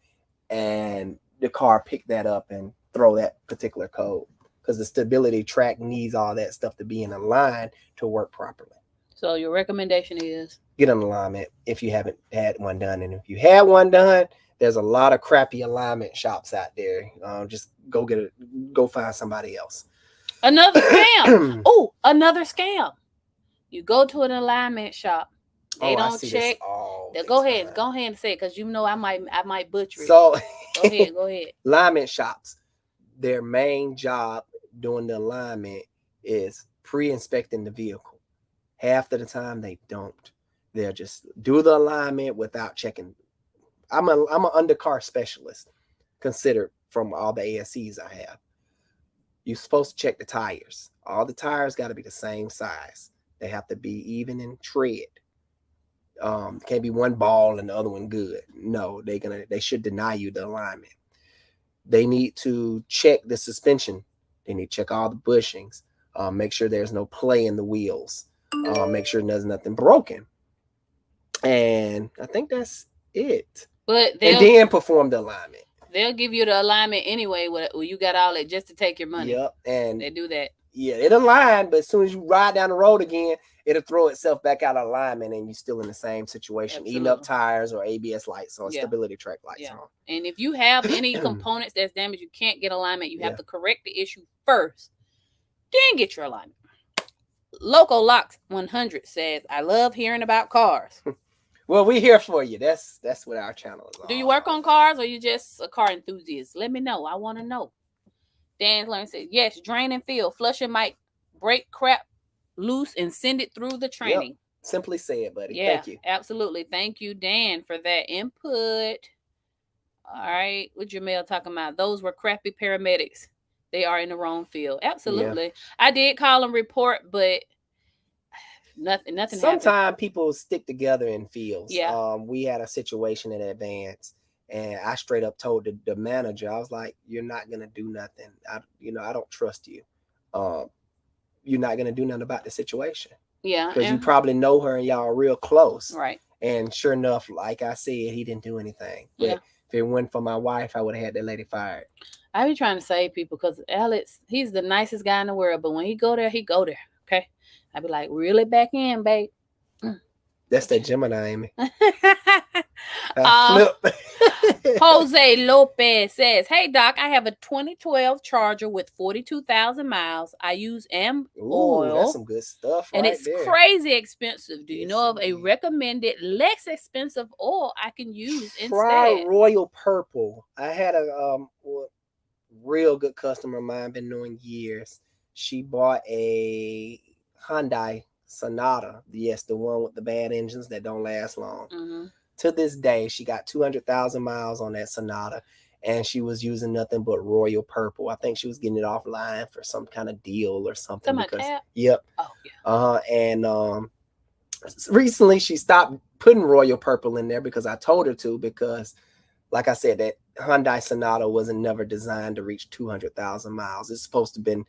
And the car pick that up and throw that particular code, because the stability track needs all that stuff to be in a line to work properly. So your recommendation is? Get an alignment if you haven't had one done. And if you had one done, there's a lot of crappy alignment shops out there. Just go find somebody else. Another scam. Another scam. You go to an alignment shop. They don't check. Go ahead and say it, because I might butcher it. So go ahead. Alignment shops, their main job doing the alignment is pre-inspecting the vehicle. Half of the time they don't. They'll just do the alignment without checking. I'm an undercar specialist, considered from all the ASCs I have. You're supposed to check the tires. All the tires got to be the same size. They have to be even in tread. Can't be one ball and the other one good. No, they should deny you the alignment. They need to check the suspension. They need to check all the bushings. Make sure there's no play in the wheels. Make sure there's nothing broken. And I think that's it. But and then perform the alignment. They'll give you the alignment anyway. Where you got all that just to take your money. Yep, and they do that. Yeah, it'll align, but as soon as you ride down the road again, it'll throw itself back out of alignment, and you're still in the same situation, eating up tires or ABS lights or stability track lights on. And if you have any components that's damaged, you can't get alignment. You have to correct the issue first, then get your alignment. Local Locks 100 says, "I love hearing about cars." Well, we're here for you. That's what our channel is. Do you work on cars, or you just a car enthusiast? Let me know. I want to know. Dan Learn says, "Yes, drain and fill. Flushing might break crap loose and send it through the training." Yep. Simply say it, buddy. Yeah, thank you. Absolutely. Thank you, Dan, for that input. All right. What Jamel talking about? Those were crappy paramedics. They are in the wrong field. Absolutely. Yeah. I did call them report, but nothing Sometimes people stick together in fields. Yeah. We had a situation in Advance, and I straight up told the manager, I was like, "You're not gonna do nothing. I don't trust you. You're not gonna do nothing about the situation." Yeah, because you probably know her and y'all are real close, right? And sure enough, like I said, he didn't do anything. But if it went for my wife, I would have had that lady fired. I be trying to save people because Alex, he's the nicest guy in the world, but when he go there, he go there. Okay, I be like, "Reel it back in, babe." That's that Gemini, Amy. Flip. Jose Lopez says, "Hey Doc, I have a 2012 Charger with 42,000 miles. I use oil. That's some good stuff, and right it's there. Crazy expensive. Do you know of a recommended less expensive oil I can use instead?" Try Royal Purple. I had a real good customer of mine, been knowing years. She bought a Hyundai Sonata. Yes, the one with the bad engines that don't last long. Mm-hmm. To this day, she got 200,000 miles on that Sonata, and she was using nothing but Royal Purple. I think she was getting it offline for some kind of deal or something. Yep. Oh, yeah. And recently she stopped putting Royal Purple in there because I told her to, because like I said, that Hyundai Sonata wasn't never designed to reach 200,000 miles. It's supposed to been,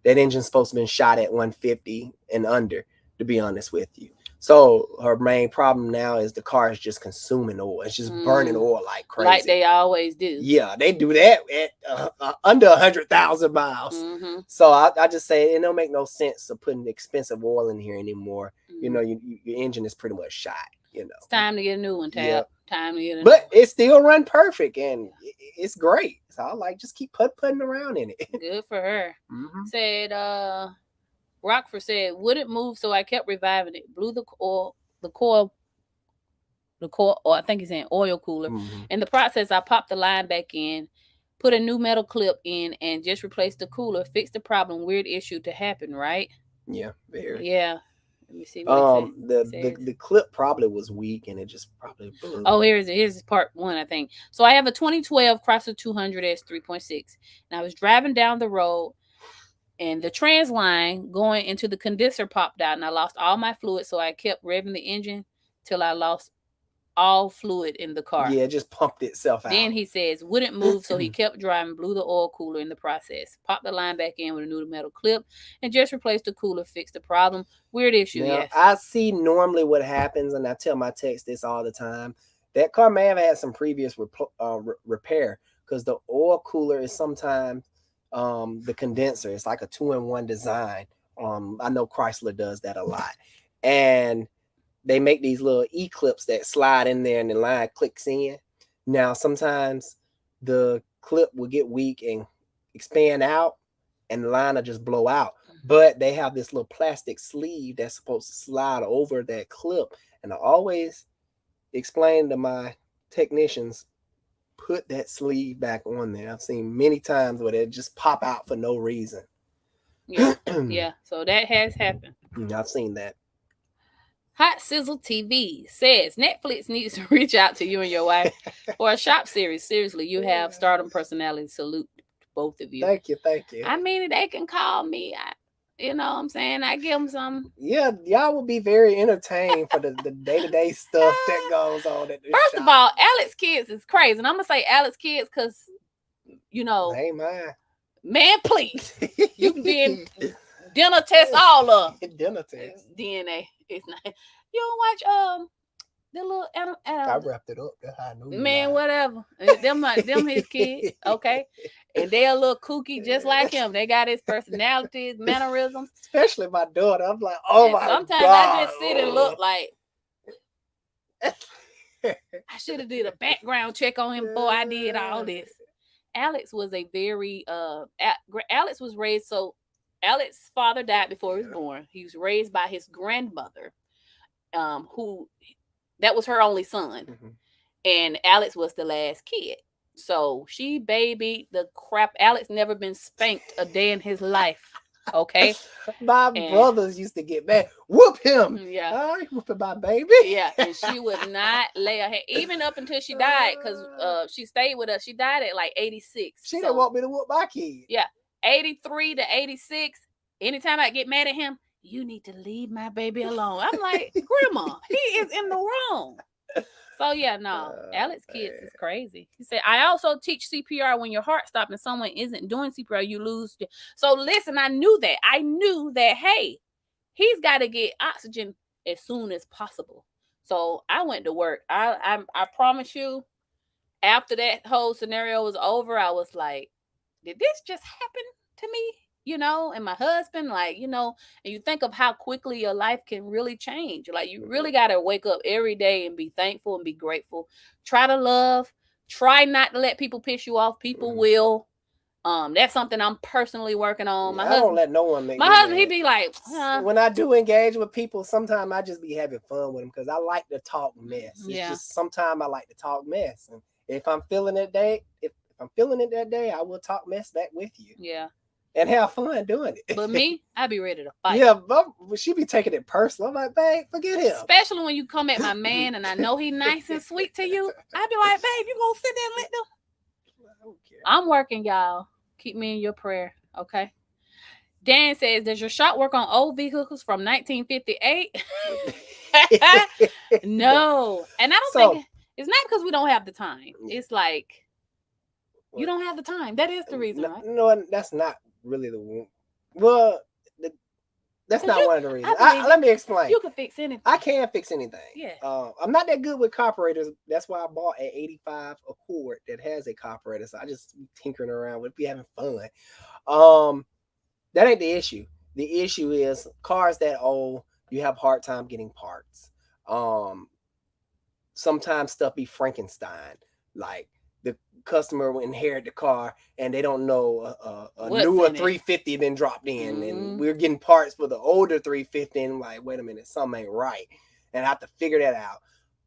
that engine's supposed to been shot at 150 and under, to be honest with you. So her main problem now is the car is just consuming oil. It's just burning oil like crazy. Like they always do. Yeah, they do that at under 100,000 miles. Mm-hmm. So I just say it don't make no sense to putting expensive oil in here anymore. Mm-hmm. You know, your engine is pretty much shot. You know, it's time to get a new one, Tab. Yep. Time to get a new But it still run perfect and it's great. So I like just keep putting around in it. Good for her. Mm-hmm. Said Rockford said, "Wouldn't move, so I kept reviving it. Blew the coil, or I think he's saying oil cooler. Mm-hmm. In the process, I popped the line back in, put a new metal clip in, and just replaced the cooler. Fixed the problem. Weird issue to happen, right?" Yeah, very. Yeah. Let me see what the clip probably was weak and it just probably blew. Oh, here's part one, I think. So I have a 2012 Chrysler 200S 3.6, and I was driving down the road, and the trans line going into the condenser popped out, and I lost all my fluid, so I kept revving the engine till I lost all fluid in the car. Yeah, it just pumped itself out. Then he says, wouldn't move, so he kept driving, blew the oil cooler in the process, popped the line back in with a new metal clip, and just replaced the cooler, fixed the problem. Weird issue, now, yes. I see normally what happens, and I tell my techs this all the time, that car may have had some previous repair, because the oil cooler is sometimes the condenser. It's like a 2-in-1 design. I know Chrysler does that a lot. And they make these little E-clips that slide in there and the line clicks in. Now, sometimes the clip will get weak and expand out and the line will just blow out. But they have this little plastic sleeve that's supposed to slide over that clip. And I always explain to my technicians, put that sleeve back on there. I've seen many times where they just pop out for no reason. Yeah, yeah. So that has happened. I've seen that. Hot Sizzle TV says Netflix needs to reach out to you and your wife for a shop series. Seriously, you have stardom personality. Salute to both of you. Thank you. I mean, they can call me. You know what I'm saying? I give them some. Yeah, y'all will be very entertained for the day-to-day stuff that goes on at the First shop. of all, Alex Kids is crazy. And I'm going to say Alex Kids because, you know, Ain't mine. man, please. You can be in dinner test all of dinner test. DNA. It's not. You don't watch the little I wrapped it up. That's how I knew you man, lied. whatever. Them his kids, okay? And they a little kooky just like him. They got his personality, his mannerisms. Especially my daughter. I'm like, oh And my sometimes God. I just sit and look like I should have did a background check on him before I did all this. Alex was a very Alex was raised so Alex's father died before he was born. He was raised by his grandmother, who that was her only son. Mm-hmm. And Alex was the last kid. So she babied the crap. Alex never been spanked a day in his life. Okay. My brothers used to get mad. Whoop him. Yeah. I ain't whooping my baby. Yeah. And she would not lay her head, even up until she died, because she stayed with us. She died at like 86. She didn't want me to whoop my kid. Yeah. 83 to 86. Anytime I get mad at him, you need to leave my baby alone. I'm like, Grandma, he is in the wrong. So yeah, no, Alex Kids is crazy. He said, I also teach CPR when your heart stops and someone isn't doing CPR, you lose. So listen, I knew that. Hey, he's got to get oxygen as soon as possible. So I went to work. I promise you, after that whole scenario was over, I was like, did this just happen to me? You know, and my husband, like, you know, and you think of how quickly your life can really change. Like, you really got to wake up every day and be thankful and be grateful. Try to love. Try not to let people piss you off. People will. That's something I'm personally working on. I don't let no one make my husband, he'd be like, when I do engage with people, sometimes I just be having fun with them because I like to talk mess. It's just sometimes I like to talk mess. And if I'm feeling it if I'm feeling it that day, I will talk mess back with you. Yeah. And have fun doing it. But me, I'd be ready to fight. Yeah, but she be taking it personal. I'm like, babe, forget him. Especially when you come at my man and I know he's nice and sweet to you. I'd be like, babe, you gonna sit there and let them? I don't care. I'm working, y'all. Keep me in your prayer, okay? Dan says, does your shop work on old vehicles from 1958? No. And I don't think it's not because we don't have the time. It's like you don't have the time. That is the reason, right? No, that's not really the one. Well, that's not one of the reasons. Let me explain. You can fix anything. I can fix anything. Yeah. I'm not that good with carburetors. That's why I bought an 85 Accord that has a carburetor. So I just tinkering around with, be having fun. That ain't the issue. The issue is cars that old, you have a hard time getting parts. Sometimes stuff be Frankenstein, like the customer will inherit the car and they don't know a newer 350 been dropped in, and we're getting parts for the older 350 and like, wait a minute, something ain't right, and I have to figure that out.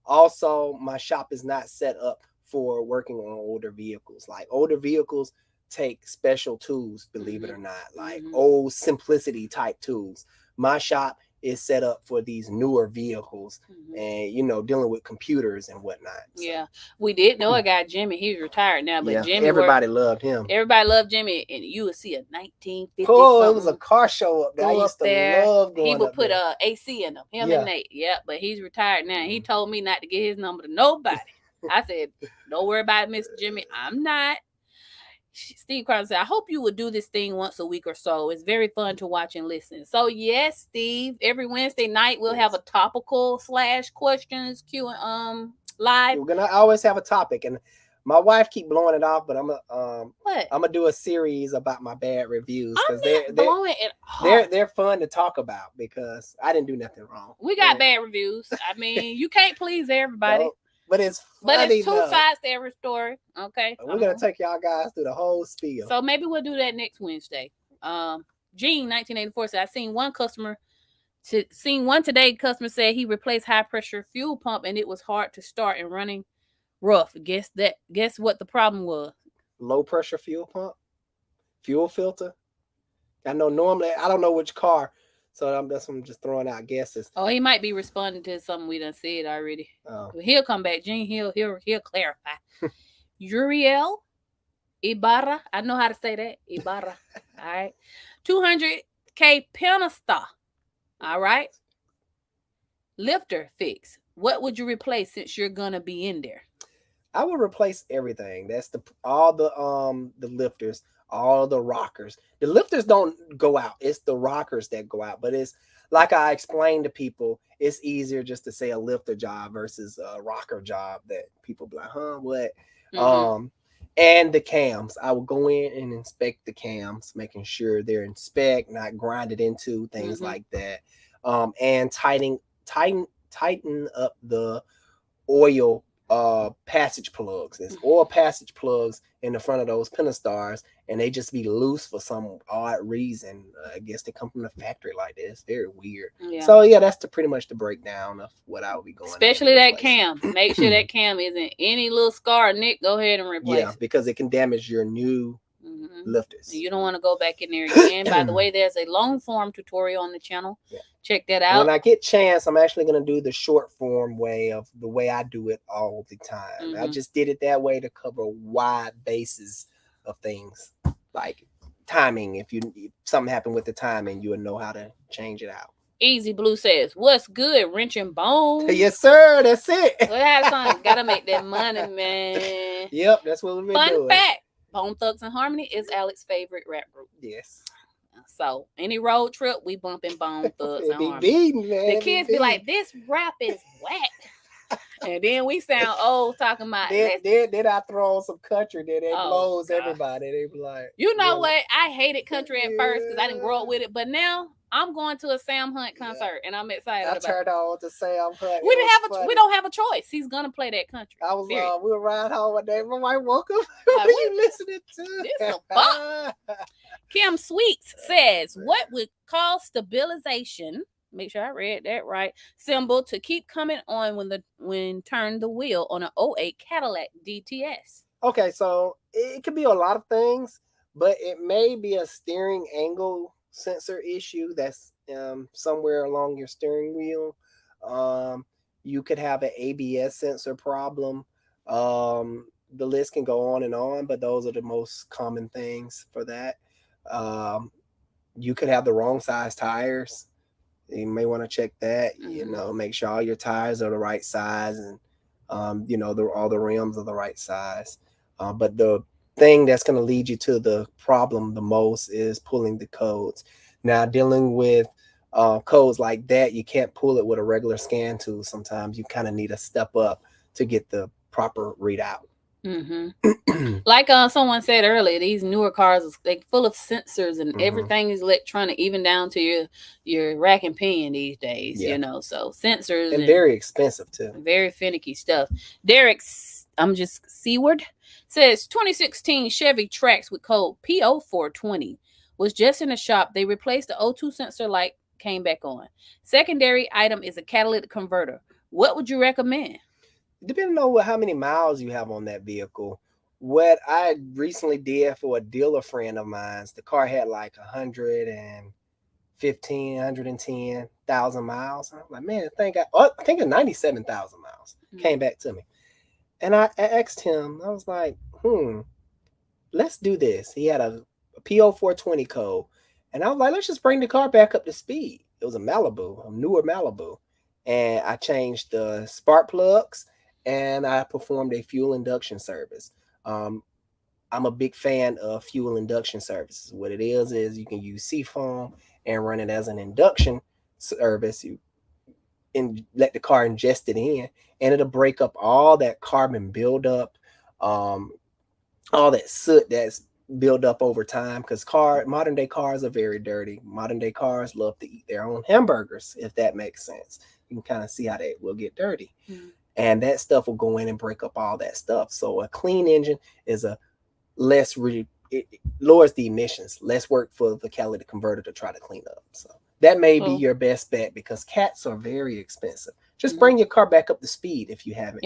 Also, my shop is not set up for working on older vehicles. Like, older vehicles take special tools, believe it or not, like old simplicity type tools. My shop is set up for these newer vehicles and, you know, dealing with computers and whatnot. So. Yeah. We did know a guy, Jimmy. He's retired now, but Jimmy, everybody loved him. Everybody loved Jimmy, and you would see a 1950. Oh, it was a car show up there. I used to love going. He would put a AC in them. Him and Nate. Yeah, but he's retired now. He told me not to get his number to nobody. I said, don't worry about it, Mr. Jimmy. I'm not. Steve Crowder said, I hope you would do this thing once a week or so. It's very fun to watch and listen. So yes, Steve, every Wednesday night we'll have a topical / questions Q live. We're gonna always have a topic, and my wife keep blowing it off, but I'm gonna do a series about my bad reviews because they're fun to talk about because I didn't do nothing wrong. We got bad reviews. I mean, you can't please everybody. No. But it's two sides to every story. Okay. We're gonna take y'all guys through the whole spiel. So maybe we'll do that next Wednesday. Gene 1984 said, I seen one today. Customer said he replaced high pressure fuel pump and it was hard to start and running rough. Guess what the problem was? Low pressure fuel pump, fuel filter. I know normally I don't know which car. So I'm just throwing out guesses. Oh, he might be responding to something we done said already. Oh. He'll come back, Gene. He'll clarify. Uriel Ibarra. I know how to say that. Ibarra. All right. 200 K Penastar. All right. Lifter fix. What would you replace since you're gonna be in there? I would replace everything. That's all the lifters, all the rockers. The lifters don't go out. It's the rockers that go out. But it's like I explained to people, it's easier just to say a lifter job versus a rocker job that people be like, huh, what? And the cams. I will go in and inspect the cams, making sure they're inspect, not grinded into, things like that. And tighten up the oil passage plugs. There's oil passage plugs in the front of those Penastars, and they just be loose for some odd reason. I guess they come from the factory like that. It's very weird. Yeah. So yeah, that's pretty much the breakdown of what I would be going. Especially that cam. Make sure that cam isn't any little scar, Nick. Go ahead and replace. Yeah, because it can damage your new lifters. You don't want to go back in there again. By the way, there's a long form tutorial on the channel. Yeah. Check that out. When I get chance, I'm actually going to do the short form way of the way I do it all the time. I just did it that way to cover wide bases of things like timing. If something happened with the timing, you would know how to change it out. Easy Blue says, "What's good, wrenching bones?" Yes, sir. That's it. Gotta make that money, man. Yep, that's what we've been doing. Fun fact: Bone Thugs and Harmony is Alex's favorite rap group. Yes. So any road trip, we bumping Bone Thugs and Harmony. Beating, man. The kids be like, "This rap is whack," and then we sound old talking about. Then I throw on some country. Then it blows everybody. They be like, you know what? I hated country at first because I didn't grow up with it, but now I'm going to a Sam Hunt concert and I'm excited. I turned on to Sam Hunt. We don't have a choice. He's gonna play that country. I was we were riding home one day. My wife woke up. What are you listening to? This a fuck. Kim Sweets says, "What would cause stabilization? Make sure I read that right. Symbol to keep coming on when turn the wheel on an 08 Cadillac DTS." Okay, so it could be a lot of things, but it may be a steering angle sensor issue that's somewhere along your steering wheel. You could have an ABS sensor problem. The list can go on, but those are the most common things for that. You could have the wrong size tires. You may want to check that. Make sure all your tires are the right size, and all the rims are the right size. But the thing that's going to lead you to the problem the most is pulling the codes. Now, dealing with codes like that, you can't pull it with a regular scan tool. Sometimes you kind of need to step up to get the proper readout. Like someone said earlier, these newer cars are full of sensors and everything is electronic, even down to your rack and pin these days. So sensors and very expensive too. Very finicky stuff. Derek, I'm just Seward says 2016 Chevy Trax with code PO420 was just in the shop. They replaced the O2 sensor light, came back on. Secondary item is a catalytic converter. What would you recommend? Depending on how many miles you have on that vehicle. What I recently did for a dealer friend of mine, the car had like 110,000 miles. I'm like, man, I think it's 97,000 miles. Came back to me. And I asked him, I was like, let's do this. He had a PO420 code. And I was like, let's just bring the car back up to speed. It was a newer Malibu. And I changed the spark plugs and I performed a fuel induction service. I'm a big fan of fuel induction services. What it is you can use Seafoam and run it as an induction service. You let the car ingest it in, and it'll break up all that carbon buildup, all that soot that's built up over time. Because modern day cars are very dirty. Modern day cars love to eat their own hamburgers, if that makes sense. You can kind of see how they will get dirty. And that stuff will go in and break up all that stuff. So a clean engine is it lowers the emissions, less work for the catalytic converter to try to clean up. So that may be your best bet because cats are very expensive. Just bring your car back up to speed if you haven't.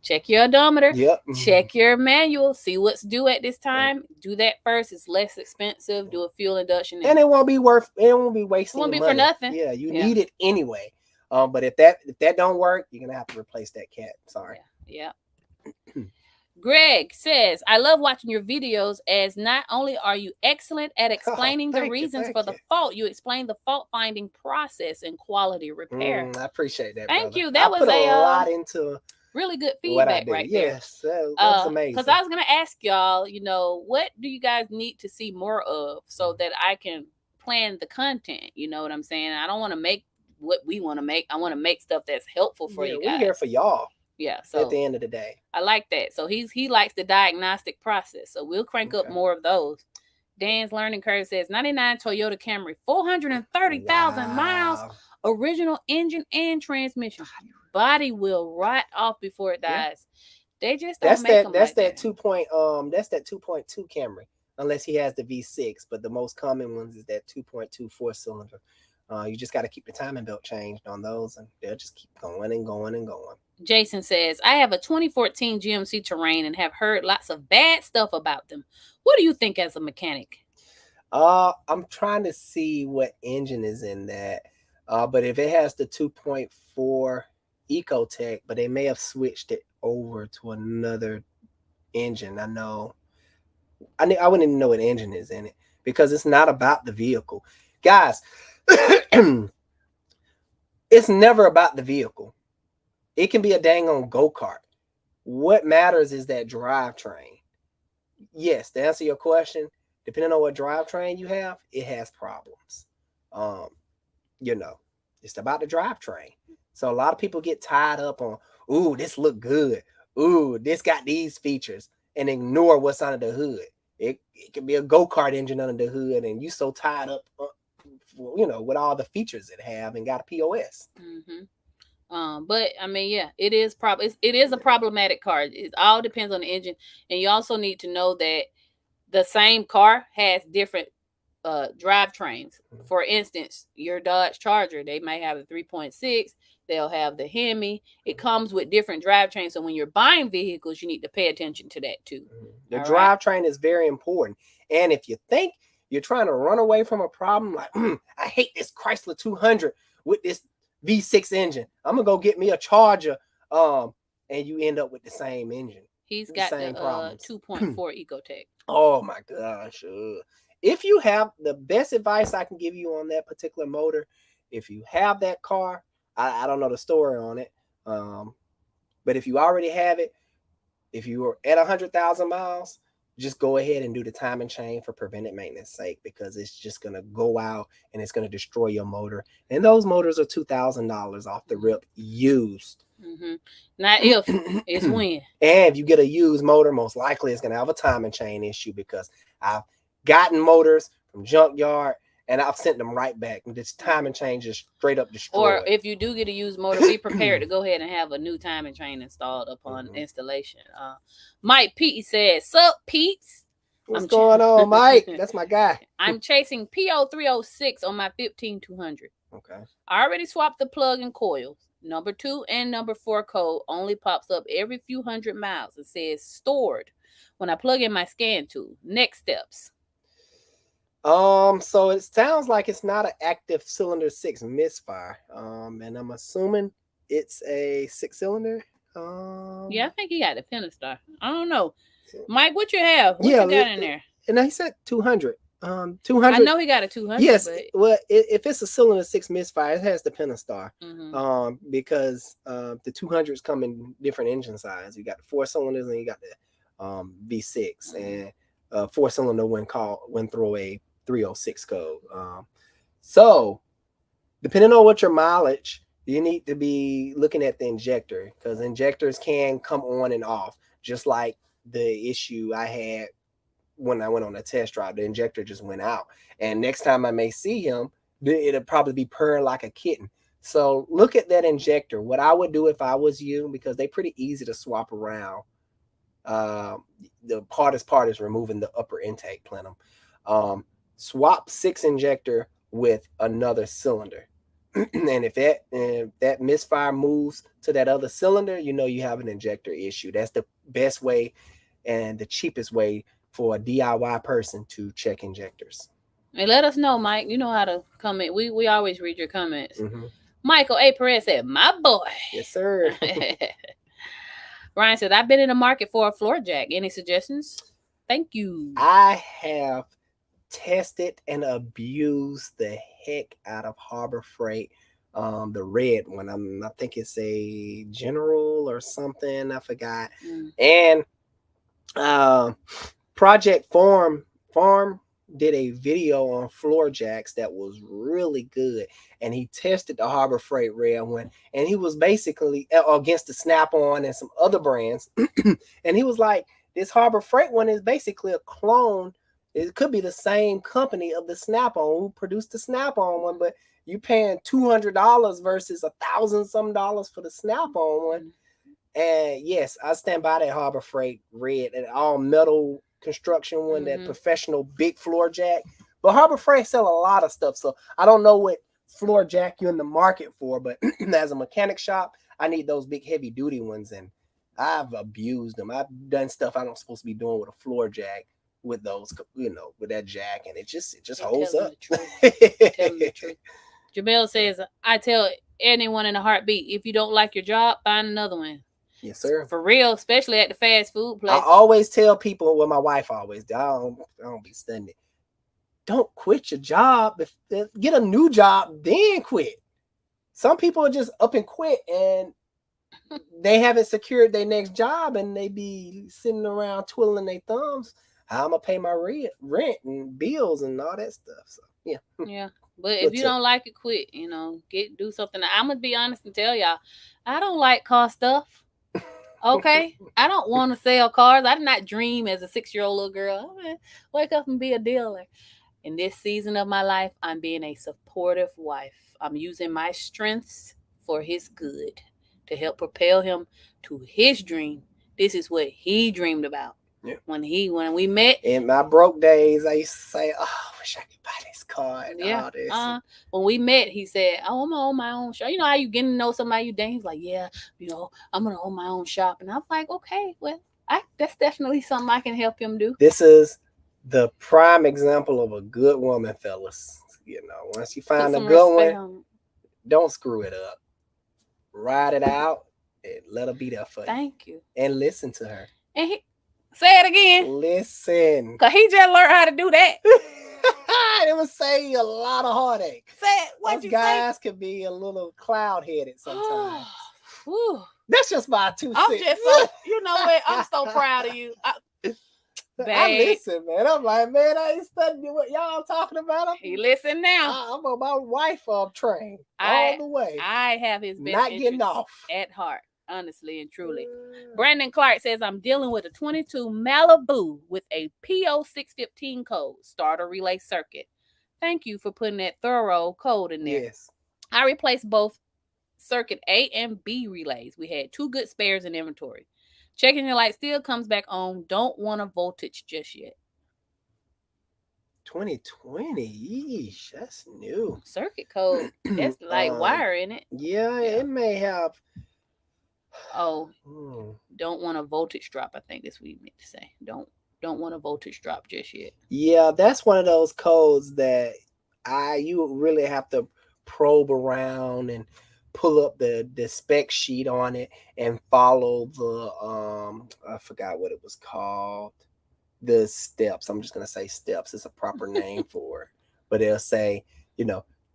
Check your odometer. Yep. Check your manual. See what's due at this time. Do that first. It's less expensive. Do a fuel induction. And it won't be wasting. It won't be for nothing. Yeah, you need it anyway. But if that don't work, you're gonna have to replace that cat. Sorry. Yeah. Greg says, I love watching your videos as not only are you excellent at explaining the reasons for the fault, you explain the fault finding process and quality repair. I appreciate that. Thank brother. you. That I was put a lot into really good what I feedback do. right there. Yes, that's amazing. Because I was gonna ask y'all, what do you guys need to see more of so that I can plan the content? You know what I'm saying? I don't want to make what we want to make. I want to make stuff that's helpful for you guys. We're here for y'all. Yeah. So at the end of the day, I like that. So he likes the diagnostic process. So we'll crank up more of those. Dan's learning curve says 99 Toyota Camry, 430,000 miles, original engine and transmission. Body will rot off before it dies. They just don't make them that's like that 2.2 Camry, unless he has the V6. But the most common ones is that 2.2 4-cylinder. You just got to keep the timing belt changed on those, and they'll just keep going and going and going. Jason says, I have a 2014 GMC Terrain and have heard lots of bad stuff about them. What do you think as a mechanic? I'm trying to see what engine is in that. But if it has the 2.4 Ecotech, but they may have switched it over to another engine. I wouldn't even know what engine is in it, because it's not about the vehicle. Guys, it's never about the vehicle. It can be a dang on go-kart. What matters is that drivetrain. Yes, to answer your question, depending on what drivetrain you have, it has problems. It's about the drivetrain. So a lot of people get tied up on, ooh, this look good. Ooh, this got these features, and ignore what's under the hood. It can be a go-kart engine under the hood, and you so tied up, with all the features it have, and got a POS. But I mean, yeah, it is a problematic car. It all depends on the engine, and you also need to know that the same car has different drivetrains. For instance, your Dodge Charger, they might have a 3.6. They'll have the Hemi. It comes with different drivetrains. So when you're buying vehicles, you need to pay attention to that too. The drivetrain is very important. And if you think you're trying to run away from a problem, like, I hate this Chrysler 200 with this V6 engine, I'm gonna go get me a Charger, and you end up with the same engine. He's got the 2.4 Ecotech. Oh my gosh. If you have, the best advice I can give you on that particular motor, if you have that car, I don't know the story on it, but if you already have it, if you are at 100,000 miles, just go ahead and do the timing chain for preventive maintenance sake, because it's just going to go out and it's going to destroy your motor. And those motors are $2,000 off the rip, used. Not if, it's when. And if you get a used motor, most likely it's going to have a timing chain issue, because I've gotten motors from junkyard and I've sent them right back, and this timing chain just straight up destroyed. Or if you do get a used motor, be prepared to go ahead and have a new timing chain installed upon installation. Mike Pete says, "Sup, Pete's? What's going on, Mike? That's my guy. I'm chasing PO306 on my 15200. Okay. I already swapped the plug and coils. Number 2 and number 4 code only pops up every few hundred miles. It says stored when I plug in my scan tool. Next steps." So it sounds like it's not an active cylinder 6 misfire. And I'm assuming it's a 6-cylinder. Yeah, I think he got a Pentastar. I don't know. Mike, what you have? What you got in there? And he said 200. 200. I know he got a 200. Yes. But... Well, if it's a cylinder 6 misfire, it has the Pentastar. Because the 200s come in different engine size. You got the 4 cylinders and you got the V6, and 4-cylinder went through a 306 code. So depending on what your mileage, you need to be looking at the injector, because injectors can come on and off, just like the issue I had when I went on a test drive. The injector just went out, and next time I may see him, it'll probably be purring like a kitten. So look at that injector. What I would do if I was you, because they're pretty easy to swap around. The hardest part is removing the upper intake plenum. Swap 6 injector with another cylinder. And if that misfire moves to that other cylinder, you have an injector issue. That's the best way and the cheapest way for a DIY person to check injectors. And let us know, Mike. You know how to comment. We always read your comments. Michael A. Perez said, "My boy." Yes, sir. Ryan said, I've been in the market for a floor jack. Any suggestions? Thank you. I have tested and abused the heck out of Harbor Freight. The red one. I think it's a General or something. I forgot. And Project Farm did a video on floor jacks that was really good, and he tested the Harbor Freight red one, and he was basically against the Snap-on and some other brands, and he was like, this Harbor Freight one is basically a clone. It could be the same company of the Snap-on who produced the Snap-on one, but you paying $200 versus $1,000 some dollars for the Snap-on one. And yes, I stand by that Harbor Freight red and all metal construction one, that professional big floor jack. But Harbor Freight sell a lot of stuff, so I don't know what floor jack you're in the market for. But as a mechanic shop, I need those big heavy duty ones, and I've abused them. I've done stuff I don't supposed to be doing with a floor jack with those, with that jack, and it just holds up. Tell them the truth. Jamel says, I tell anyone in a heartbeat, if you don't like your job, find another one. Yes, sir. For real, especially at the fast food place. I always tell people, well, my wife always does. I don't be studying. Don't quit your job. Get a new job, then quit. Some people are just up and quit, and they haven't secured their next job, and they be sitting around twiddling their thumbs. How I'm gonna pay my rent and bills and all that stuff. So yeah. Yeah. But if you don't like it, quit. Do something. I'm gonna be honest and tell y'all, I don't like car stuff. Okay, I don't want to sell cars. I did not dream as a 6-year-old little girl. I'm gonna wake up and be a dealer. In this season of my life, I'm being a supportive wife. I'm using my strengths for his good to help propel him to his dream. This is what he dreamed about. Yeah. When we met in my broke days, I used to say, "Oh, I wish I could buy this car and all this." When we met, he said, "Oh, I'm gonna own my own shop." You know how you getting to know somebody, you dang. He's like, "Yeah, I'm gonna own my own shop," and I'm like, "Okay, well, that's definitely something I can help him do." This is the prime example of a good woman, fellas. Once you find a good one, don't screw it up. Ride it out and let her be there for you. Thank you. And listen to her. And say it again. Listen. Because he just learned how to do that. It would save you a lot of heartache. Say it. What you guys can be a little cloud-headed sometimes. That's just my 2 cents. I'm just so, you know what? I'm so proud of you. I listen, man. I'm like, man, I ain't studying what y'all talking about. He listen now. I'm on my wife train all the way. I have his best not getting off at heart. Honestly and truly. Brandon Clark says, I'm dealing with a 22 Malibu with a PO615 code, starter relay circuit. Thank you for putting that thorough code in there. Yes. I replaced both circuit A and B relays. We had 2 good spares in inventory. Checking your light still comes back on. Don't want a voltage just yet. 2020, yeesh, that's new. Circuit code. That's like wire in it. Yeah, it may have. Don't want a voltage drop. I think that's what you meant to say. Don't want a voltage drop just yet. Yeah, that's one of those codes that you really have to probe around and pull up the spec sheet on it and follow the I forgot what it was called. The steps. I'm just gonna say steps. It's a proper name for it. But they'll say,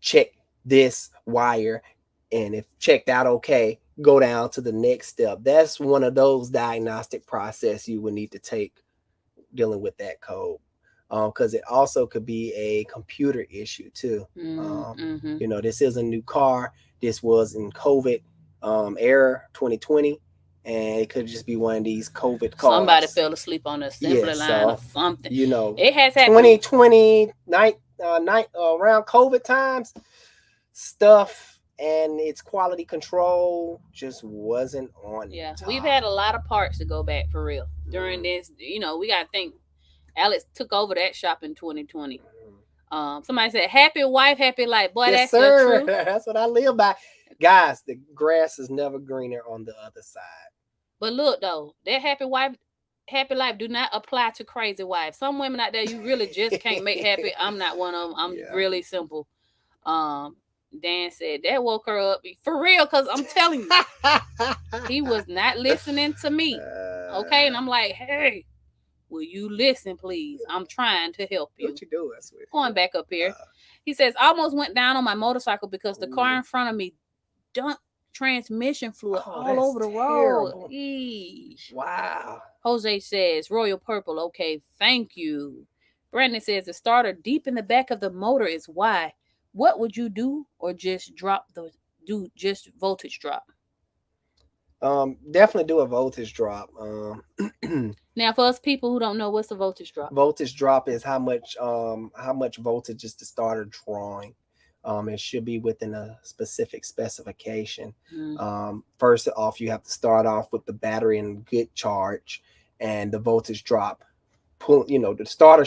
check this wire, and if checked out okay, go down to the next step. That's one of those diagnostic process you would need to take dealing with that code. Because it also could be a computer issue too. This is a new car. This was in COVID era 2020, and it could just be one of these COVID cars. Somebody fell asleep on the assembly line or something. It has happened. 2020 night around COVID times, stuff and its quality control just wasn't on. Yeah, top. We've had a lot of parts to go back for real during this. We got to think. Alex took over that shop in 2020. Somebody said, "Happy wife, happy life." Boy, yes, that's the truth. That's what I live by. Guys, the grass is never greener on the other side. But look, though, that happy wife, happy life do not apply to crazy wives. Some women out there, you really just can't make happy. I'm not one of them. I'm really simple. Dan said that woke her up for real, because I'm telling you, he was not listening to me. Okay, and I'm like, hey, will you listen, please? I'm trying to help you. What you doing, sweetie? Going back up here. He says, I almost went down on my motorcycle because the car in front of me dumped transmission fluid all over the road. Eesh. Wow. Jose says, Royal Purple, okay, thank you. Brandon says, the starter deep in the back of the motor is why. What would you do, or just just voltage drop? Definitely do a voltage drop. Now, for us people who don't know, what's a voltage drop? Voltage drop is how much voltage is the starter drawing. It should be within a specific specification. First off, you have to start off with the battery in good charge, and the voltage drop. The starter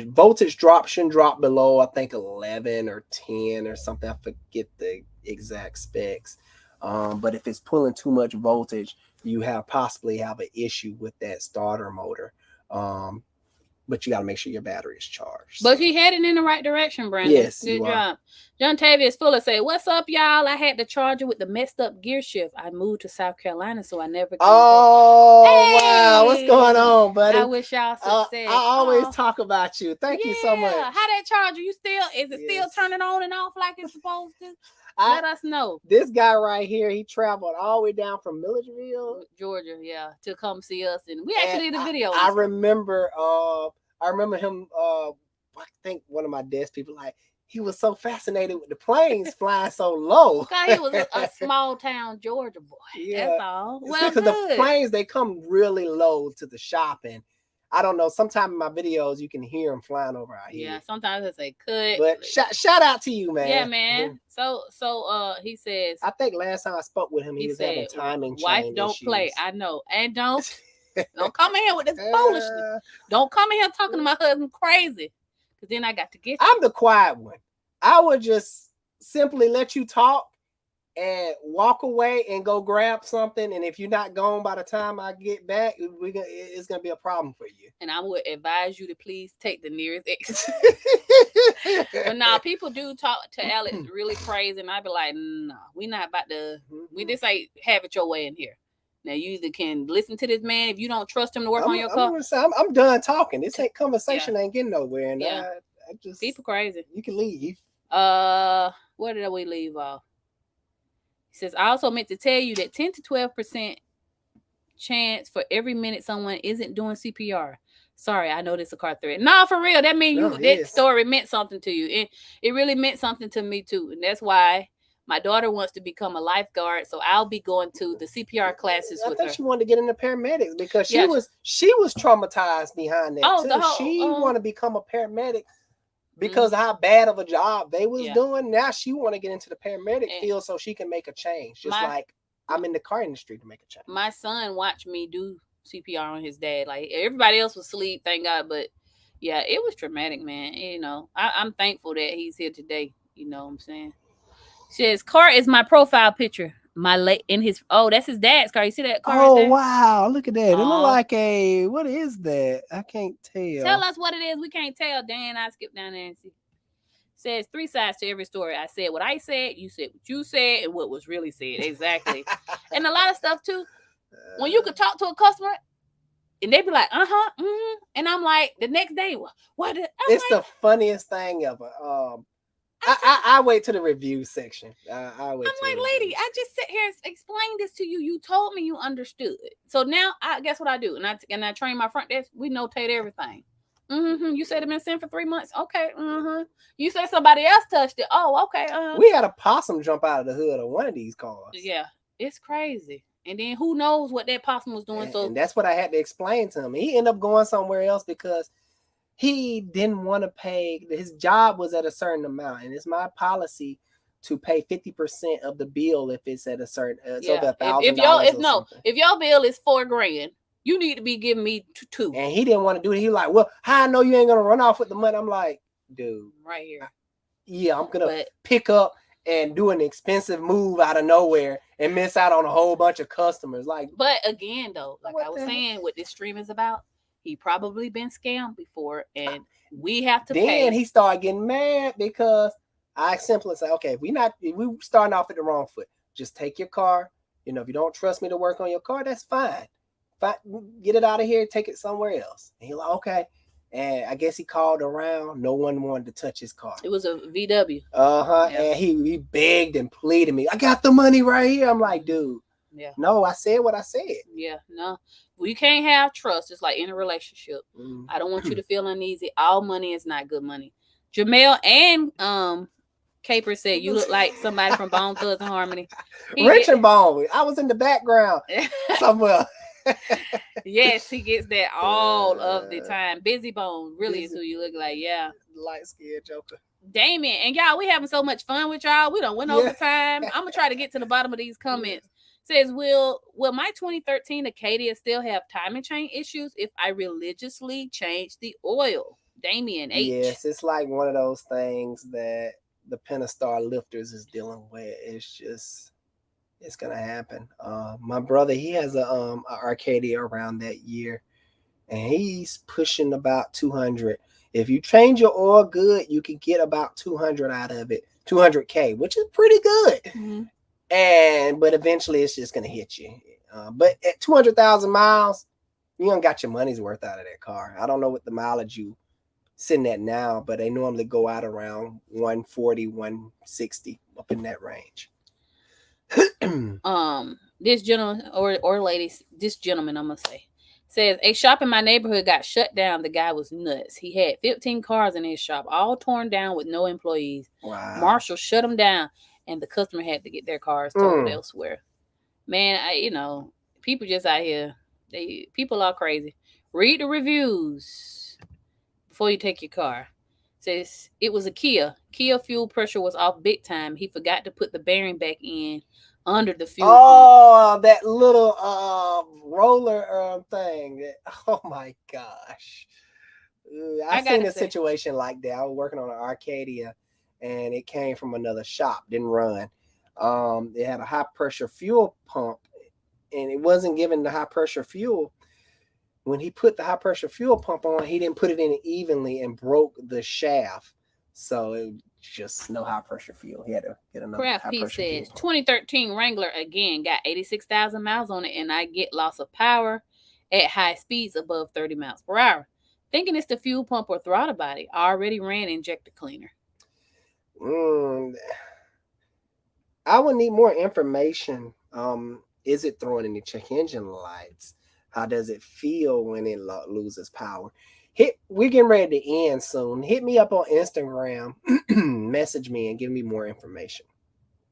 voltage drop shouldn't drop below, I think, 11 or 10 or something. I forget the exact specs. But if it's pulling too much voltage, you possibly have an issue with that starter motor. But you got to make sure your battery is charged. But you heading in the right direction, Brandon. Yes, good job. John Tavius Fuller say, "What's up, y'all? I had to charge it with the messed up gear shift. I moved to South Carolina, so I never." Wow, what's going on, buddy? I wish y'all success. I always talk about you. Thank you so much. How that charger? Is it still turning on and off like it's supposed to? Let us know. This guy right here, he traveled all the way down from Milledgeville, Georgia, to come see us, and we actually did a video. I remember him. I think one of my desk people, like, he was so fascinated with the planes flying so low. Because he was a small town Georgia boy. Yeah. That's all. Well, because the planes, they come really low to the shop, and I don't know. Sometimes in my videos, you can hear them flying over our head. Yeah, sometimes I say could. But shout out to you, man. Yeah, man. So he says. I think last time I spoke with him, he was having timing. Wife don't issues. Play. I know, and don't come in here with this foolishness. Don't come in here talking to my husband crazy, because then I got to get you. I'm the quiet one. I would just simply let you talk and walk away and go grab something. And if you're not gone by the time I get back, it's going to be a problem for you. And I would advise you to please take the nearest exit. But now people do talk to Alex really crazy. And I'd be like, no, we're not about to, we just ain't have it your way in here. Now, you either can listen to this man if you don't trust him to work on your car. I'm done talking. This conversation ain't getting nowhere. And I just, people crazy. You can leave. Where did we leave off? He says, I also meant to tell you that 10 to 12% chance for every minute someone isn't doing CPR. Sorry, I know this is a car threat. No, for real. That means that story meant something to you. It really meant something to me too. And that's why my daughter wants to become a lifeguard. So I'll be going to the CPR classes with her. I thought she wanted to get into paramedics because she was traumatized behind that too. She wanted to become a paramedic. Because of how bad of a job they was doing. Now she want to get into the paramedic field so she can make a change. Just like I'm in the car industry to make a change. My son watched me do CPR on his dad. Like, everybody else was asleep, thank God. But yeah, it was traumatic, man. You know, I'm thankful that he's here today. You know what I'm saying? She says, car is my profile picture. That's his dad's car. You see that car? Oh, wow. Look at that. It look like what is that? I can't tell. Tell us what it is. We can't tell. Dan, I skip down there and see. Says 3 sides to every story. I said what I said, you said what you said, and what was really said. Exactly. And a lot of stuff too. When you could talk to a customer and they be like, and I'm like, the next day, what? It's the funniest thing ever. I wait to the review section. I'm like, lady, I just sit here and explain this to you. You told me you understood. So now, guess what I do? And I train my front desk. We notate everything. You said it been sent for 3 months. Okay. You said somebody else touched it. Oh, okay. We had a possum jump out of the hood of one of these cars. Yeah, it's crazy. And then who knows what that possum was doing? And that's what I had to explain to him. He ended up going somewhere else because he didn't want to pay. His job was at a certain amount, and it's my policy to pay 50% of the bill if it's at a certain. If your bill is $4,000, you need to be giving me $2,000. And he didn't want to do it. He was like, well, how I know you ain't gonna run off with the money? I'm like, dude, right here. I'm gonna pick up and do an expensive move out of nowhere and miss out on a whole bunch of customers. But again, though, like I was saying, what this stream is about. He probably been scammed before, and we have to pay. Then he started getting mad because I simply say, okay, if we starting off at the wrong foot, just take your car. You know, if you don't trust me to work on your car, that's fine. Get it out of here, take it somewhere else. And he's like, okay. And I guess he called around. No one wanted to touch his car. It was a VW. Yeah. And he begged and pleaded me. I got the money right here. I'm like, dude. Yeah. No, I said what I said. Yeah. No. We can't have trust. It's like in a relationship. I don't want you to feel uneasy. All money is not good money. Jamel and Caper said you look like somebody from Bone Thugs and Harmony. Rich and Bone. I was in the background somewhere. Yes, he gets that all of the time. Busy Bone really is who you look like. Yeah. Light-skinned Joker. Damien. And y'all, we having so much fun with y'all. We done went over time. I'm going to try to get to the bottom of these comments. Says, will my 2013 Acadia still have timing chain issues if I religiously change the oil? Damien H. Yes, it's like one of those things that the Pentastar lifters is dealing with. It's gonna happen. My brother, he has a Arcadia around that year, and he's pushing about 200. If you change your oil good, you can get about 200 out of it, 200K, which is pretty good. But eventually, it's just gonna hit you. But at 200,000 miles, you don't got your money's worth out of that car. I don't know what the mileage you sitting at now, but they normally go out around 140, 160, up in that range. This gentleman or ladies, this gentleman, I'm gonna say, says a shop in my neighborhood got shut down. The guy was nuts. He had 15 cars in his shop, all torn down with no employees. Wow. Marshall shut them down, and the customer had to get their cars towed elsewhere. Man, people just out here, people are crazy. Read the reviews before you take your car. Says it was a Kia. Kia fuel pressure was off big time. He forgot to put the bearing back in under the fuel pump. That little roller thing. Oh my gosh. I seen a situation like that. I was working on an Arcadia, and it came from another shop, didn't run. It had a high pressure fuel pump, and it wasn't giving the high pressure fuel. When he put the high pressure fuel pump on, he didn't put it in evenly and broke the shaft. So it just no high pressure fuel. He had to get another Craft high P pressure fuel says pump. 2013 Wrangler again got 86,000 miles on it, and I get loss of power at high speeds above 30 miles per hour. Thinking it's the fuel pump or throttle body. I already ran injector cleaner. I would need more information. Is it throwing any check engine lights? How does it feel when it loses power? We're getting ready to end soon. Hit me up on Instagram, message me, and give me more information.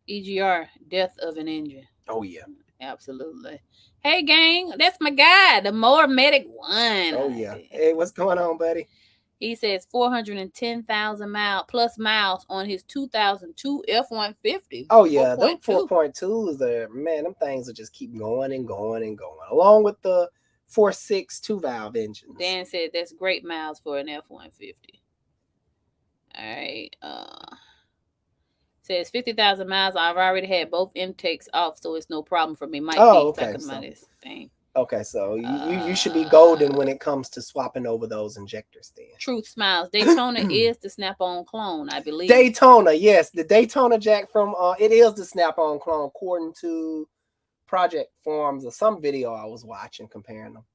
EGR, death of an engine. Oh yeah, absolutely. Hey gang, that's my guy, the More Medic 1. Oh yeah. Hey, what's going on, buddy? He says 410,000 miles on his 2002 F-150. Oh yeah, those 4.2s are, man, them things will just keep going and going and going, along with the 4.6 2-valve engines. Dan said that's great miles for an F-150. All right. Says 50,000 miles. I've already had both intakes off, so it's no problem for me. Mike talking about this thing. Okay, so you should be golden when it comes to swapping over those injectors then. Truth Smiles. Daytona is the snap-on clone, I believe. Daytona, yes. The Daytona jack from, it is the snap-on clone, according to Project Forms or some video I was watching comparing them.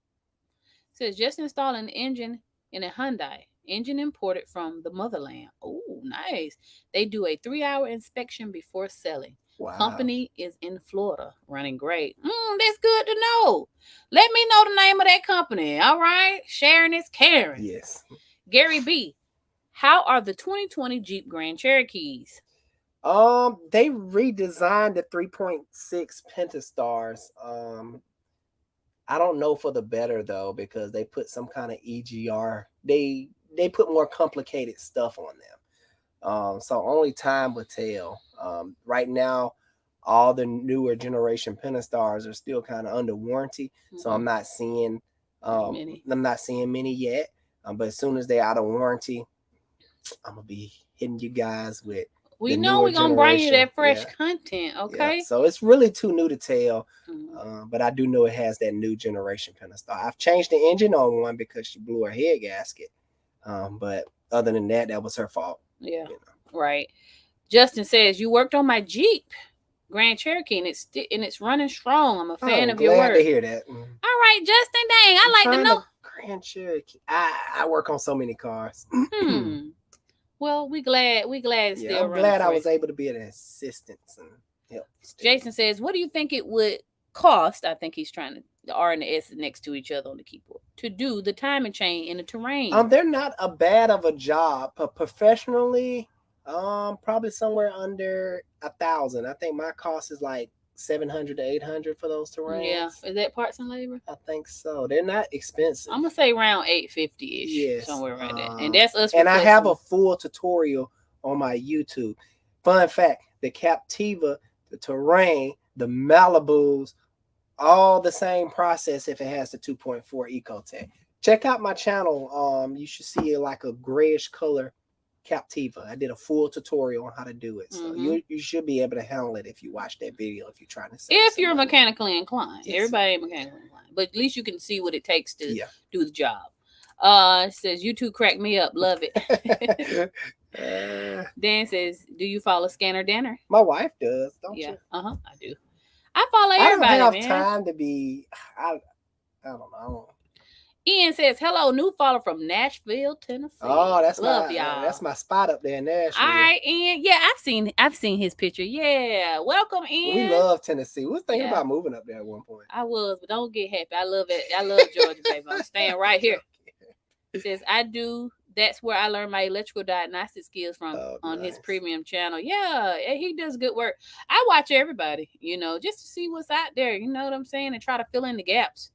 Says just installing an engine in a Hyundai. Engine imported from the motherland. Oh, nice. They do a 3-hour inspection before selling. Wow. Company is in Florida, running great. That's good to know. Let me know the name of that company. All right. Sharing is caring. Yes. Gary B. How are the 2020 Jeep Grand Cherokees? They redesigned the 3.6 Pentastars. I don't know for the better though, because they put some kind of EGR. They put more complicated stuff on them. So only time will tell. Right now, all the newer generation Pentastars are still kind of under warranty. So I'm not seeing many yet. But as soon as they're out of warranty, I'm gonna be hitting you guys with. We know we're gonna bring you that fresh content, okay? Yeah. So it's really too new to tell. But I do know it has that new generation Pentastar. I've changed the engine on one because she blew her head gasket. But other than that, that was her fault. Yeah. You know. Right. Justin says, you worked on my Jeep Grand Cherokee and it's running strong. I'm a fan I'm of your glad work. to hear that. All right, Justin, dang, I like to know. Grand Cherokee. I work on so many cars. Well, we glad it's still I'm glad I was able to be an assistance and help. Jason says, what do you think it would cost? I think he's trying to, the R and the S is next to each other on the keyboard, to do the timing chain in the terrain. They're not a bad of a job, but professionally, probably somewhere under 1,000. I think my cost is like 700 to 800 for those terrains. Yeah, is that parts and labor? I think so. They're not expensive. I'm gonna say around 850 ish. Yes, somewhere right there. And that's us. And I have a full tutorial on my YouTube. Fun fact: the Captiva, the Terrain, the Malibus, all the same process if it has the 2.4 Ecotech. Check out my channel. You should see like a grayish color Captiva. I did a full tutorial on how to do it. So you should be able to handle it if you watch that video, if you're trying to say if you're mechanically inclined. Yes. Everybody ain't mechanically inclined. But at least you can see what it takes to do the job. It says, you two crack me up. Love it. Dan says, do you follow Scanner Danner? My wife does, don't you? I do. I follow everybody, I don't have time to be, I don't know. Ian says, hello, new follower from Nashville, Tennessee. Oh, that's Love y'all. That's my spot up there in Nashville. All right, Ian. Yeah, I've seen his picture. Yeah. Welcome, Ian. We love Tennessee. We was thinking about moving up there at one point. I was, but don't get happy. I love it. I love Georgia, baby. I'm staying right here. It says, that's where I learned my electrical diagnostic skills from on his premium channel. Yeah, he does good work. I watch everybody, just to see what's out there. You know what I'm saying? And try to fill in the gaps.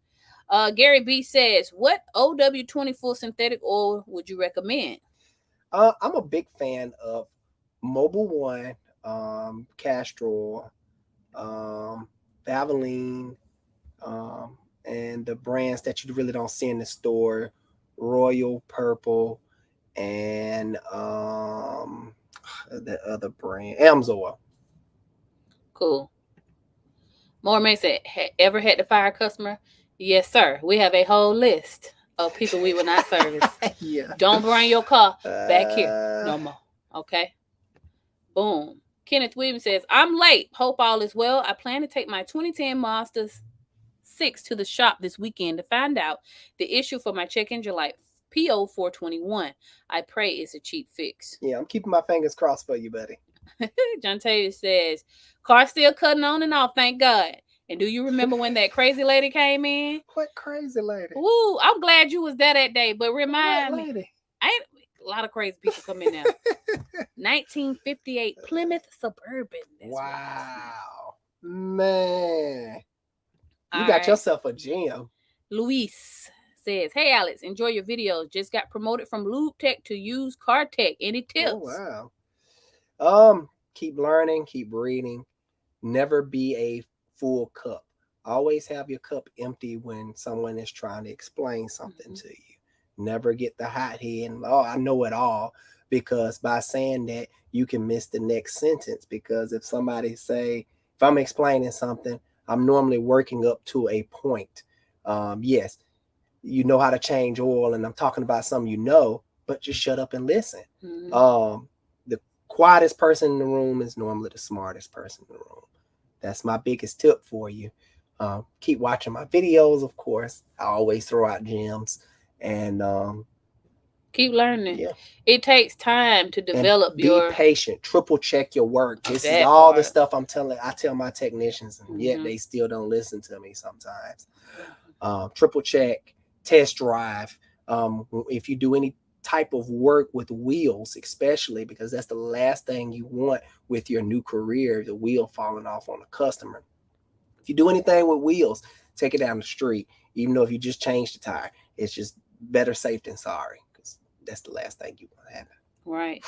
Gary B says, what OW24 synthetic oil would you recommend? I'm a big fan of Mobil One, Castrol, Valvoline, and the brands that you really don't see in the store, Royal Purple, and the other brand, Amsoil. Cool. Mormon said, ever had to fire a customer? Yes, sir. We have a whole list of people we will not service. Don't bring your car back here no more. Okay? Boom. Kenneth Williams says, I'm late. Hope all is well. I plan to take my 2010 Mazda 6 to the shop this weekend to find out the issue for my check engine light PO 421. I pray it's a cheap fix. Yeah, I'm keeping my fingers crossed for you, buddy. John Taylor says, car still cutting on and off, thank God. And do you remember when that crazy lady came in? What crazy lady? Ooh, I'm glad you was there that day, but remind me. A lot of crazy people come in now. 1958 Plymouth Suburban. Wow. Man. You got yourself a gem. Luis says, hey, Alex, enjoy your videos. Just got promoted from Lube Tech to Used Car Tech. Any tips? Oh, wow. Keep learning, keep reading. Never be a full cup. Always have your cup empty when someone is trying to explain something to you. Never get the hot head and, I know it all, because by saying that, you can miss the next sentence. Because if I'm explaining something, I'm normally working up to a point. Yes, you know how to change oil, and I'm talking about something but just shut up and listen. The quietest person in the room is normally the smartest person in the room. That's my biggest tip for you. Keep watching my videos, of course. I always throw out gems, and keep learning. Yeah. It takes time to develop. Be patient. Triple check your work. This is all the stuff I tell my technicians, and yet they still don't listen to me sometimes. Triple check, test drive. If you do any type of work with wheels, especially, because that's the last thing you want with your new career, the wheel falling off on a customer. If you do anything with wheels, take it down the street. Even though if you just change the tire, it's just better safe than sorry, because that's the last thing you want to happen. Right.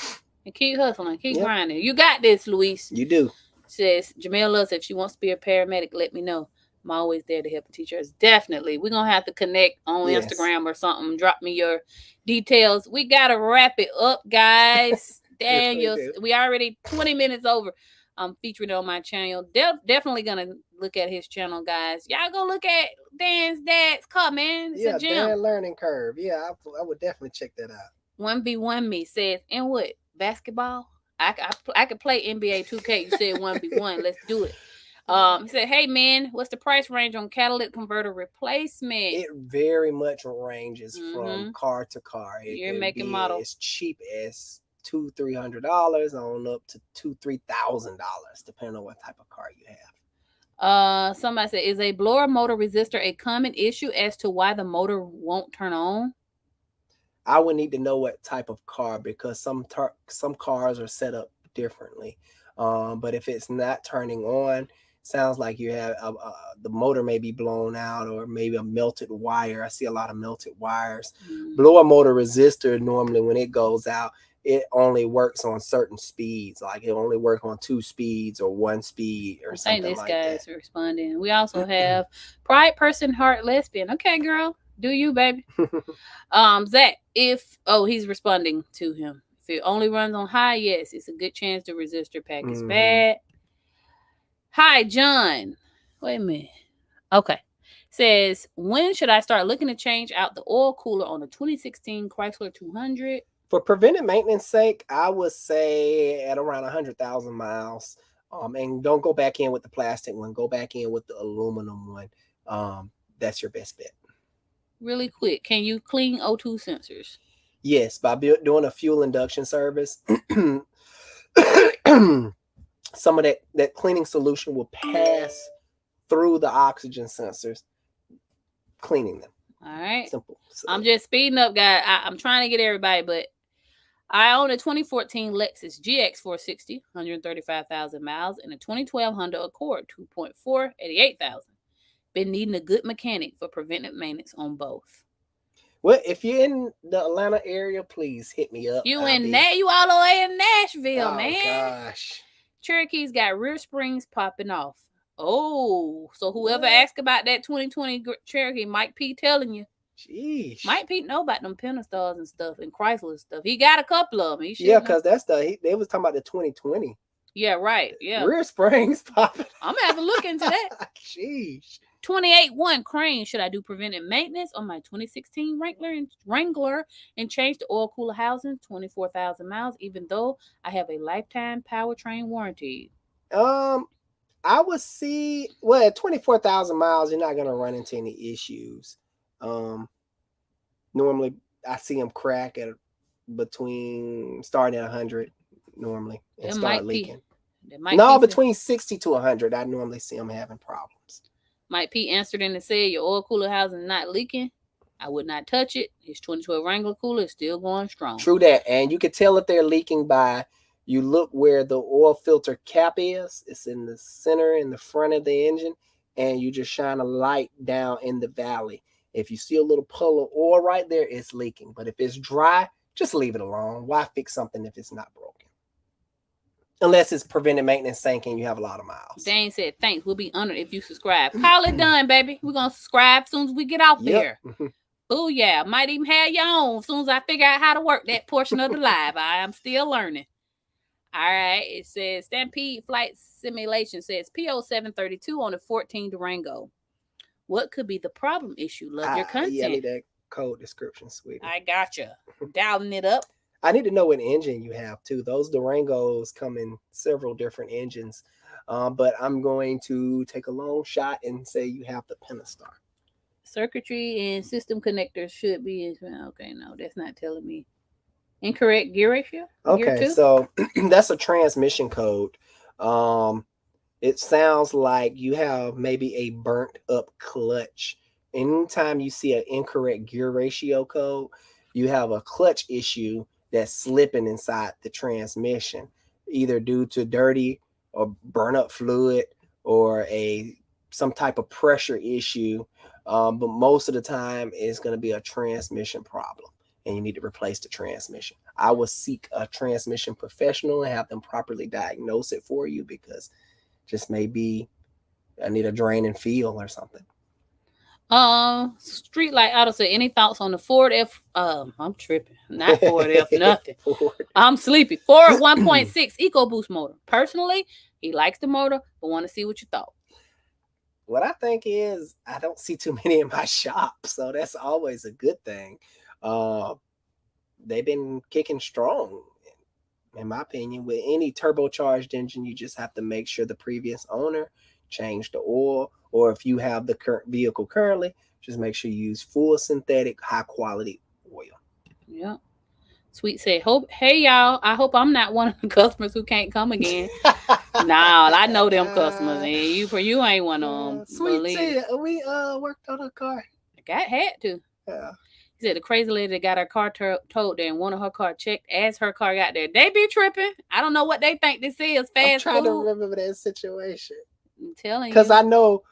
And keep hustling, keep grinding. You got this, Luis. You do. Says Jamel loves, if she wants to be a paramedic, let me know. I'm always there to help and teach us. Definitely. We're going to have to connect on Instagram or something. Drop me your details. We got to wrap it up, guys. Daniel, we already 20 minutes over. I'm featuring it on my channel. Definitely going to look at his channel, guys. Y'all go look at Dan's dad's car, man. It's a gem. Dan Learning Curve. Yeah, I would definitely check that out. 1v1 me says, and what? Basketball? I could play NBA 2K. You said 1v1. Let's do it. He said, "Hey man, what's the price range on catalytic converter replacement?" It very much ranges from car to car. It Your can make and be model. as cheap as $200-300 on up to $2,000-3,000, depending on what type of car you have. Somebody said, "Is a blower motor resistor a common issue as to why the motor won't turn on?" I would need to know what type of car, because some cars are set up differently. But if it's not turning on, sounds like you have the motor may be blown out, or maybe a melted wire. I see a lot of melted wires. Blower motor resistor, normally when it goes out, it only works on certain speeds. Like it only works on 2 speeds or 1 speed or something like that. I think this guy is responding. We also have Pride Person Heart Lesbian. Okay, girl. Do you, baby? Zach, he's responding to him. If it only runs on high, yes, it's a good chance the resistor pack is bad. Hi, John. Wait a minute. Okay. Says, when should I start looking to change out the oil cooler on the 2016 Chrysler 200? For preventive maintenance sake, I would say at around 100,000 miles. And don't go back in with the plastic one. Go back in with the aluminum one. That's your best bet. Really quick, can you clean O2 sensors? Yes, by doing a fuel induction service. Some of that cleaning solution will pass through the oxygen sensors, cleaning them. All right. Simple. So, I'm just speeding up, guys. I'm trying to get everybody, but I own a 2014 Lexus GX 460, 135,000 miles, and a 2012 Honda Accord 2.4, 88,000. Been needing a good mechanic for preventive maintenance on both. Well, if you're in the Atlanta area, please hit me up. You all the way in Nashville, man. Oh gosh. Cherokee's got rear springs popping off. Oh, so whoever asked about that 2020 Cherokee, Mike P telling you. Jeez. Mike P know about them Pentastars and stuff and Chrysler stuff. He got a couple of them. Yeah, because that's they was talking about the 2020. Yeah, right. Yeah. Rear springs popping. I'm gonna have to look into that. Jeez. 28.1 Crane. Should I do preventive maintenance on my 2016 Wrangler and change the oil cooler housing? 24,000 miles, even though I have a lifetime powertrain warranty. I would see, well, at 24,000 miles, you're not gonna run into any issues. Normally I see them crack at between starting at 100 normally and start leaking. Between 60 to 100, I normally see them having problems. Mike P answered in and said, your oil cooler housing is not leaking. I would not touch it. His 2012 Wrangler cooler is still going strong. True that. And you can tell if they're leaking by, you look where the oil filter cap is. It's in the center, in the front of the engine. And you just shine a light down in the valley. If you see a little puddle of oil right there, it's leaking. But if it's dry, just leave it alone. Why fix something if it's not broken? Unless it's preventive maintenance sinking, you have a lot of miles. Dane said, thanks. We'll be honored if you subscribe. Call it done, baby. We're going to subscribe as soon as we get off here. Oh, yeah. Might even have your own as soon as I figure out how to work that portion of the live. I am still learning. All right. It says, Stampede Flight Simulation says, PO 732 on the 14 Durango. What could be the problem issue? Love your content. Yeah, I need that code description, sweetie. I gotcha. Dialing it up. I need to know what engine you have too. Those Durangos come in several different engines, but I'm going to take a long shot and say you have the Pentastar. Circuitry and system connectors should be. Okay, no, that's not telling me. Incorrect gear ratio. Okay, so that's a transmission code. It sounds like you have maybe a burnt up clutch. Anytime you see an incorrect gear ratio code, you have a clutch issue that's slipping inside the transmission, either due to dirty or burn up fluid or some type of pressure issue. But most of the time it's going to be a transmission problem and you need to replace the transmission. I will seek a transmission professional and have them properly diagnose it for you, because just maybe I need a drain and feel or something. Streetlight Auto said, any thoughts on the Ford F? I'm tripping. Not Ford F, nothing. I'm sleepy. Ford 1.6 EcoBoost motor. Personally, he likes the motor, but want to see what you thought. What I think is, I don't see too many in my shop, so that's always a good thing. They've been kicking strong. in my opinion, with any turbocharged engine, you just have to make sure the previous owner changed the oil, or if you have the current vehicle currently, just make sure you use full synthetic, high quality oil. Yeah. Sweet said, hey y'all, I hope I'm not one of the customers who can't come again. Nah, I know them customers, and you ain't one of them. Sweet said, we worked on a car. Had to. Yeah. He said the crazy lady that got her car towed there and wanted her car checked as her car got there. They be tripping. I don't know what they think this is. Fast I'm trying food. to remember that situation. I'm telling you. Because I know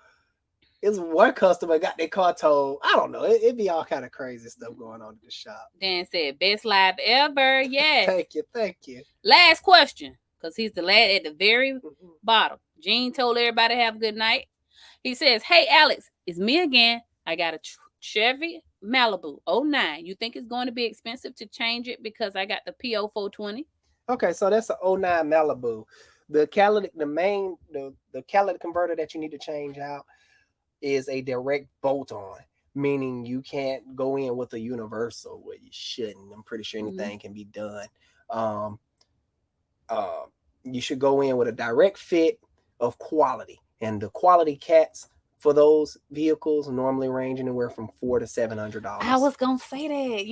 it's one customer got their car towed. I don't know. It be all kind of crazy stuff going on in the shop. Dan said, best live ever. Yes. Thank you. Last question, because he's the last at the very bottom. Gene told everybody to have a good night. He says, hey, Alex, it's me again. I got a Chevy Malibu 09. You think it's going to be expensive to change it because I got the PO 420? Okay, so that's an 09 Malibu. The catalytic converter that you need to change out is a direct bolt-on, meaning you can't go in with a universal where you shouldn't. I'm pretty sure anything can be done. You should go in with a direct fit of quality, and the quality cats for those vehicles normally range anywhere from $400 to $700. I was gonna say that.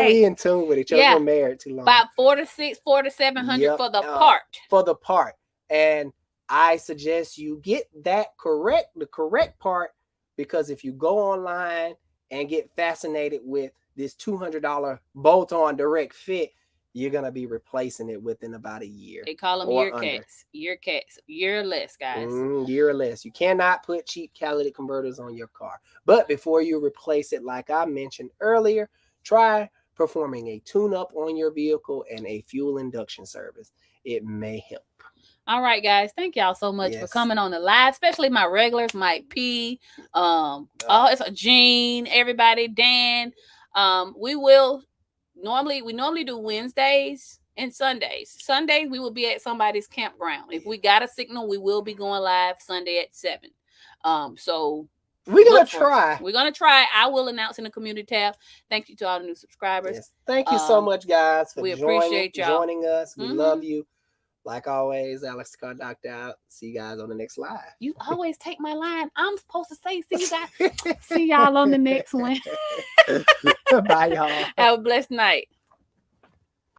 We in tune with each other. We're married too long. About $400 to $700 for the part. For the part, and I suggest you get the correct part, because if you go online and get fascinated with this $200 bolt-on direct fit, you're gonna be replacing it within about a year. They call them year or less, guys. Year or less. You cannot put cheap catalytic converters on your car. But before you replace it, like I mentioned earlier, try performing a tune-up on your vehicle and a fuel induction service. It may help. All right, guys. Thank y'all so much for coming on the live, especially my regulars, Mike P. It's a Gene, everybody, Dan. We normally do Wednesdays and Sundays. Sundays we will be at somebody's campground. If we got a signal, we will be going live Sunday at 7. So we're gonna try. We're gonna try. I will announce in the community tab. Thank you to all the new subscribers. Yes. Thank you so much, guys, for appreciate y'all joining us. We love you. Like always, Alex the Car Doctor out. See you guys on the next live. You always take my line. I'm supposed to say, see you guys. See y'all on the next one. Bye, y'all. Have a blessed night.